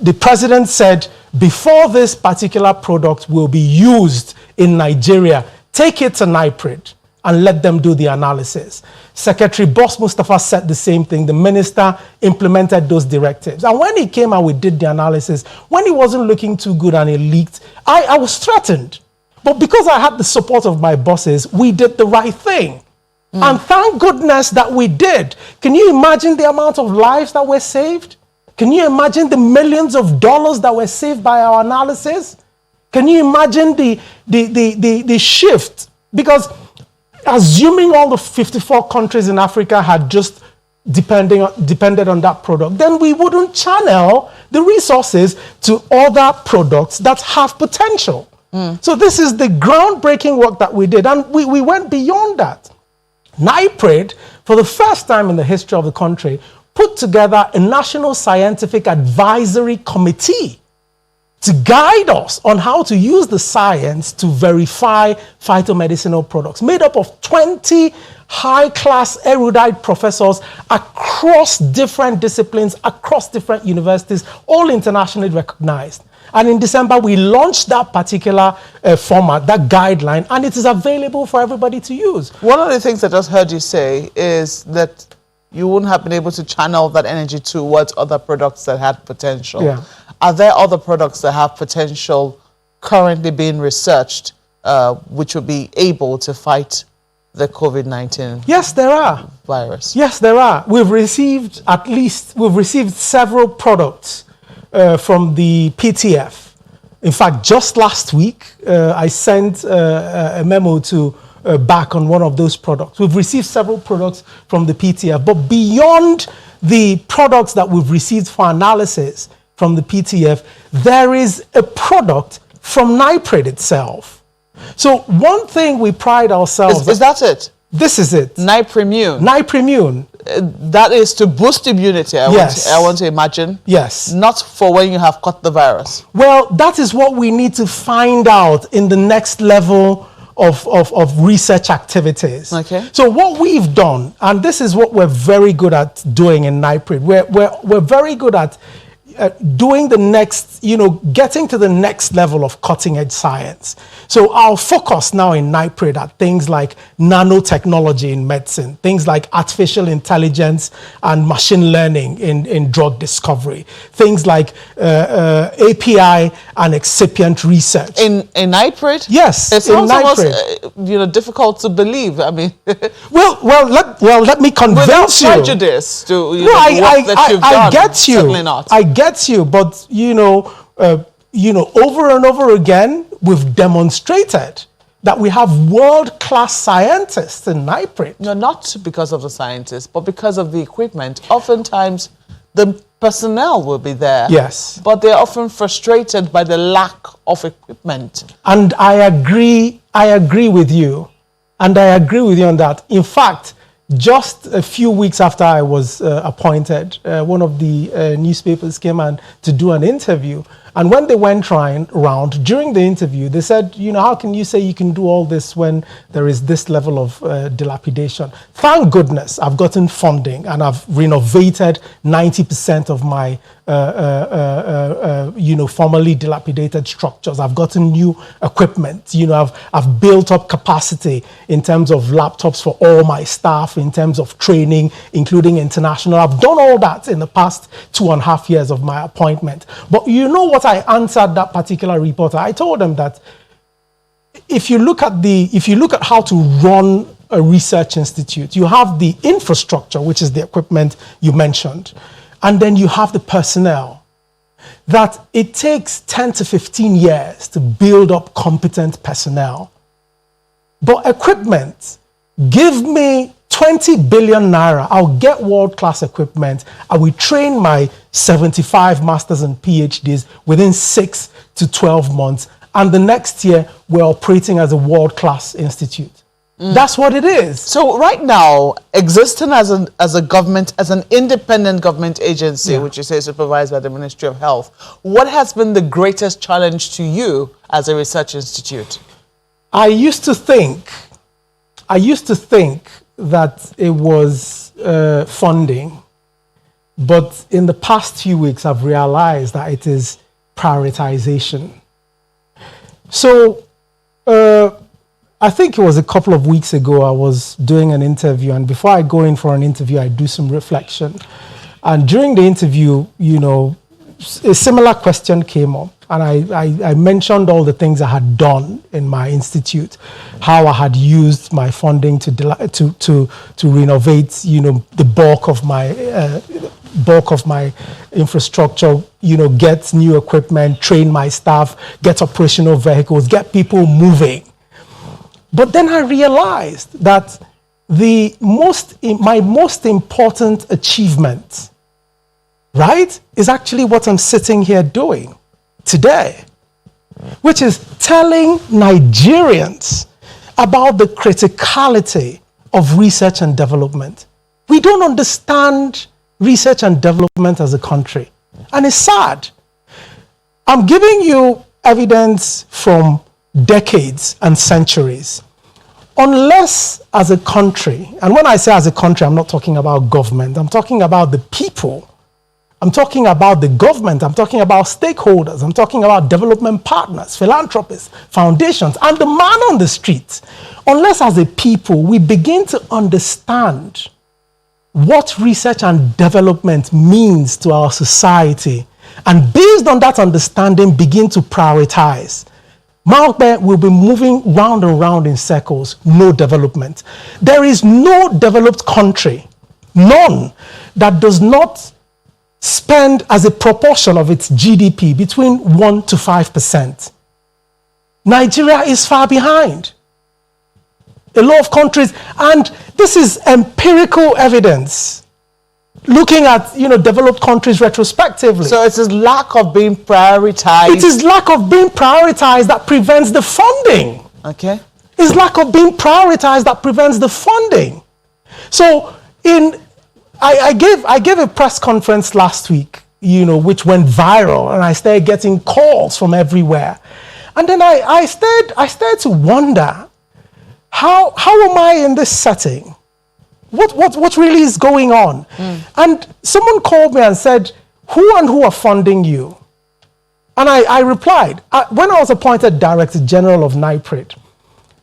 The president said, before this particular product will be used in Nigeria, take it to NIPRID and let them do the analysis. Secretary Boss Mustafa said the same thing. The minister implemented those directives. And when he came and we did the analysis, when it wasn't looking too good and it leaked, I was threatened. But because I had the support of my bosses, we did the right thing. And thank goodness that we did. Can you imagine the amount of lives that were saved? Can you imagine the millions of dollars that were saved by our analysis? Can you imagine the shift? Because assuming all the 54 countries in Africa had just depended on that product, then we wouldn't channel the resources to other products that have potential. So this is the groundbreaking work that we did, and we went beyond that. NIPRID, for the first time in the history of the country, put together a National Scientific Advisory Committee to guide us on how to use the science to verify phytomedicinal products, made up of 20 high-class erudite professors across different disciplines, across different universities, all internationally recognized. And in December, we launched that particular format, that guideline, and it is available for everybody to use. One of the things I just heard you say is that you wouldn't have been able to channel that energy towards other products that had potential. Yeah. Are there other products that have potential currently being researched which would be able to fight the COVID-19 Yes, there are. virus? Yes, there are. We've received several products from the PTF. In fact, just last week, I sent a memo to back on one of those products. We've received several products from the PTF, but beyond the products that we've received for analysis from the PTF, there is a product from NIPRID itself. So one thing we pride ourselves... Is that it? This is it. Niprimune. Niprimune. That is to boost immunity, I want to imagine. Yes. Not for when you have caught the virus. Well, that is what we need to find out in the next level of research activities. Okay. So what we've done, and this is what we're very good at doing in NIPRID, we're very good at doing the next, getting to the next level of cutting edge science. So our focus now in NIPRID are things like nanotechnology in medicine, things like artificial intelligence and machine learning in drug discovery, things like API and excipient research. In NIPRID? Yes, it sounds in almost difficult to believe. I mean, let me convince you. Without prejudice to the work that you've done. I get you. Certainly not. I get you, but over and over again, we've demonstrated that we have world-class scientists in NIPRID. No, not because of the scientists, but because of the equipment. Oftentimes, the personnel will be there. Yes. But they're often frustrated by the lack of equipment. And I agree with you. And I agree with you on that. In fact, just a few weeks after I was appointed, one of the newspapers came in to do an interview. And when they went round, during the interview, they said, how can you say you can do all this when there is this level of dilapidation? Thank goodness I've gotten funding and I've renovated 90% of my formerly dilapidated structures. I've gotten new equipment. I've built up capacity in terms of laptops for all my staff, in terms of training, including international. I've done all that in the past 2.5 years of my appointment. But you know what I answered that particular reporter? I told them that if you look at how to run a research institute, you have the infrastructure, which is the equipment you mentioned. and then you have the personnel, that it takes 10 to 15 years to build up competent personnel. But equipment, give me 20 billion naira, I'll get world-class equipment. I will train my 75 masters and PhDs within 6 to 12 months. And the next year, we're operating as a world-class institute. That's what it is. So right now, existing as a government, as an independent government agency, which you say is supervised by the Ministry of Health, what has been the greatest challenge to you as a research institute? I used to think that it was funding, but in the past few weeks, I've realized that it is prioritization. So, I think it was a couple of weeks ago, I was doing an interview, and before I go in for an interview, I do some reflection. And during the interview, you know, a similar question came up, and I mentioned all the things I had done in my institute, how I had used my funding to renovate, you know, the bulk of my infrastructure, you know, get new equipment, train my staff, get operational vehicles, get people moving. But then I realized that my most important achievement, right, is actually what I'm sitting here doing today, which is telling Nigerians about the criticality of research and development. We don't understand research and development as a country, and it's sad. I'm giving you evidence from decades and centuries. Unless as a country, and when I say as a country, I'm not talking about government, I'm talking about the people, I'm talking about the government, I'm talking about stakeholders, I'm talking about development partners, philanthropists, foundations, and the man on the street. Unless as a people, we begin to understand what research and development means to our society, and based on that understanding, begin to prioritize, Malpe will be moving round and round in circles, no development. There is no developed country, none, that does not spend as a proportion of its GDP between 1% to 5%. Nigeria is far behind a lot of countries, and this is empirical evidence. Looking at, you know, developed countries retrospectively. So it is lack of being prioritized. It is lack of being prioritized that prevents the funding. Okay. It's lack of being prioritized that prevents the funding. So I gave a press conference last week, you know, which went viral, and I started getting calls from everywhere. And then I started to wonder, how am I in this setting? What really is going on? And someone called me and said, who are funding you? And I replied, when I was appointed Director General of NIPRID,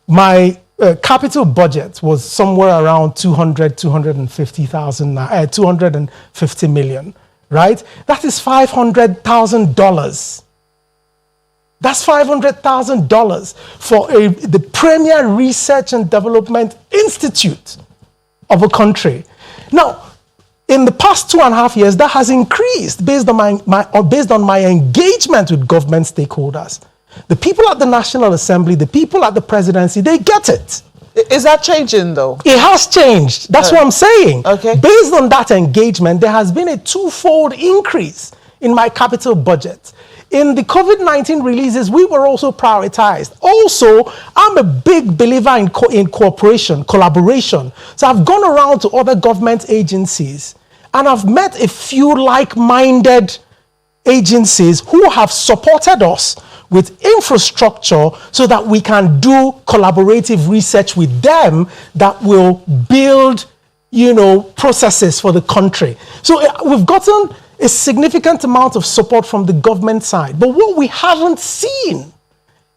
my capital budget was somewhere around 250 million, right? That is $500,000. That's $500,000 for the premier research and development institute of a country. Now, in the past 2.5 years, that has increased based on my engagement with government stakeholders. The people at the National Assembly, the people at the presidency, they get it. Is that changing though? It has changed. That's what I'm saying. Okay. Based on that engagement, there has been a twofold increase in my capital budget. In the COVID-19 releases, we were also prioritized. Also, I'm a big believer in cooperation, collaboration. So I've gone around to other government agencies, and I've met a few like-minded agencies who have supported us with infrastructure so that we can do collaborative research with them that will build, you know, processes for the country. So we've gotten a significant amount of support from the government side. But what we haven't seen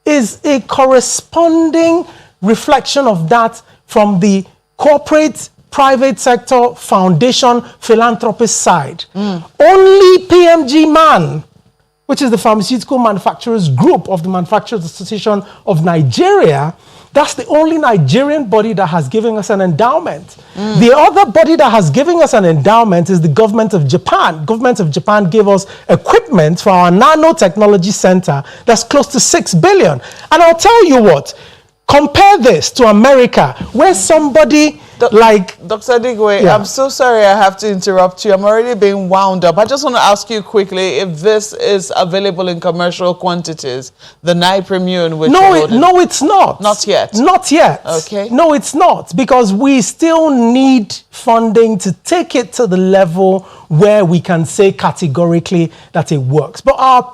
is a corresponding reflection of that from the corporate, private sector, foundation, philanthropist side. Only PMG MAN, which is the Pharmaceutical Manufacturers Group of the Manufacturers Association of Nigeria, That's the only Nigerian body that has given us an endowment. The other body that has given us an endowment is the government of Japan. Government of Japan gave us equipment for our nanotechnology center that's close to 6 billion. And I'll tell you what, compare this to America, where somebody like Dr. Adigwe, Yeah. I'm so sorry I have to interrupt you. I'm already being wound up. I just want to ask you quickly if this is available in commercial quantities, the Nipremune, which No, it's not. Not yet. Not yet. Okay. No, it's not, because we still need funding to take it to the level where we can say categorically that it works. But our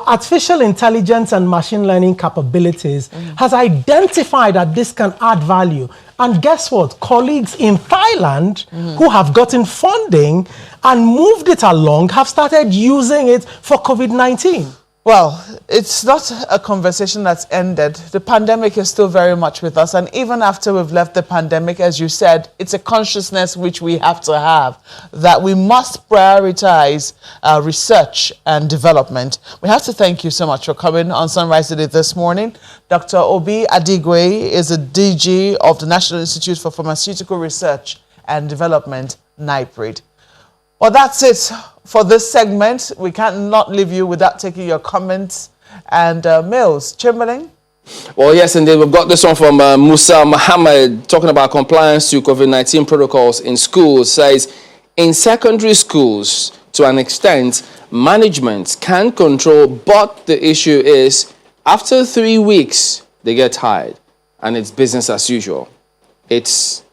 artificial intelligence and machine learning capabilities has identified that this can add value. And guess what? Colleagues in Thailand who have gotten funding and moved it along have started using it for COVID-19. Well, it's not a conversation that's ended. The pandemic is still very much with us. And even after we've left the pandemic, as you said, it's a consciousness which we have to have, that we must prioritize research and development. We have to thank you so much for coming on Sunrise Today this morning. Dr. Obi Adigwe is a DG of the National Institute for Pharmaceutical Research and Development, NIPRID. Well, that's it for this segment. We can't not leave you without taking your comments and mails. Chamberlain? Well, yes, indeed. We've got this one from Musa Muhammad talking about compliance to COVID-19 protocols in schools. Says, in secondary schools, to an extent, management can control, but the issue is after 3 weeks, they get tired and it's business as usual. Let's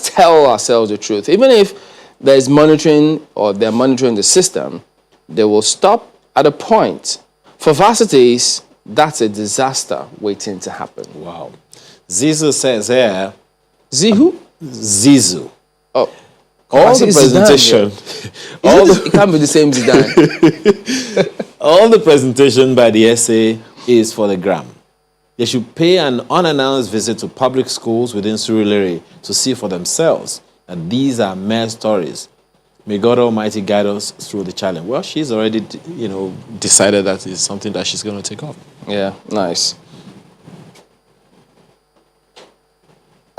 tell ourselves the truth. Even if there's monitoring or they're monitoring the system, they will stop at a point. For varsities, that's a disaster waiting to happen. Wow. Zizu says here. Zihu? Zizu. Oh. All the presentation. It can't be the same Zidane. All the presentation by the SA is for the gram. They should pay an unannounced visit to public schools within Surulere to see for themselves. And these are mere stories. May God Almighty guide us through the challenge. Well, she's already, decided that it's something that she's going to take up. Yeah, nice.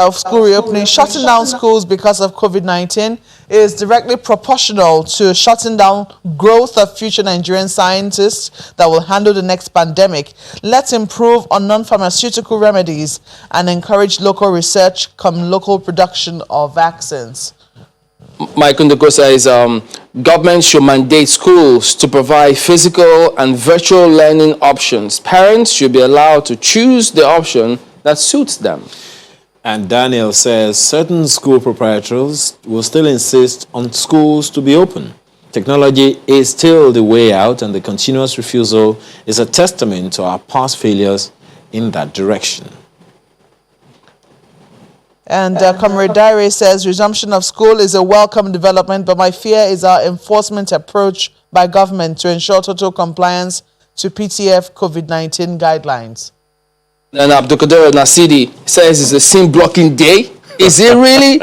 Of school reopening, shutting down schools because of COVID-19 is directly proportional to shutting down growth of future Nigerian scientists that will handle the next pandemic. Let's improve on non-pharmaceutical remedies and encourage local research, local production of vaccines. Mike Ndoko says government should mandate schools to provide physical and virtual learning options. Parents should be allowed to choose the option that suits them. And Daniel says certain school proprietors will still insist on schools to be open. Technology is still the way out, and the continuous refusal is a testament to our past failures in that direction. And Comrade Diary says resumption of school is a welcome development, but my fear is our enforcement approach by government to ensure total compliance to PTF COVID-19 guidelines. And Abdulkader Nasidi says it's a sin-blocking day. Is it really?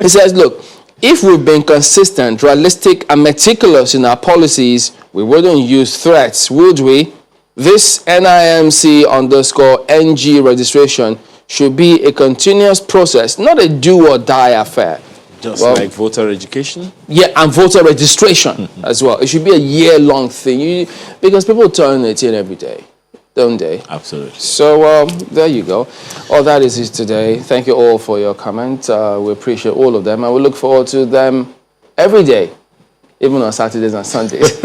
He says, look, if we've been consistent, realistic, and meticulous in our policies, we wouldn't use threats, would we? This NIMC_NG registration should be a continuous process, not a do-or-die affair. Just like voter education? Yeah, and voter registration as well. It should be a year-long thing because people turn 18 every day, don't they? Absolutely. So there you go. All that is it today. Thank you all for your comments. We appreciate all of them, and we look forward to them every day, even on Saturdays and Sundays.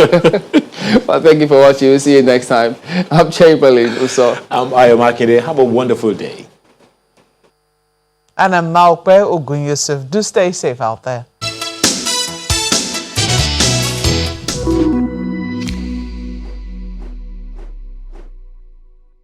Well, thank you for watching. We'll see you next time. I'm Chamberlain. I'm Ayomakide. Have a wonderful day. And I'm Maukwe Ogun Yusuf. Do stay safe out there.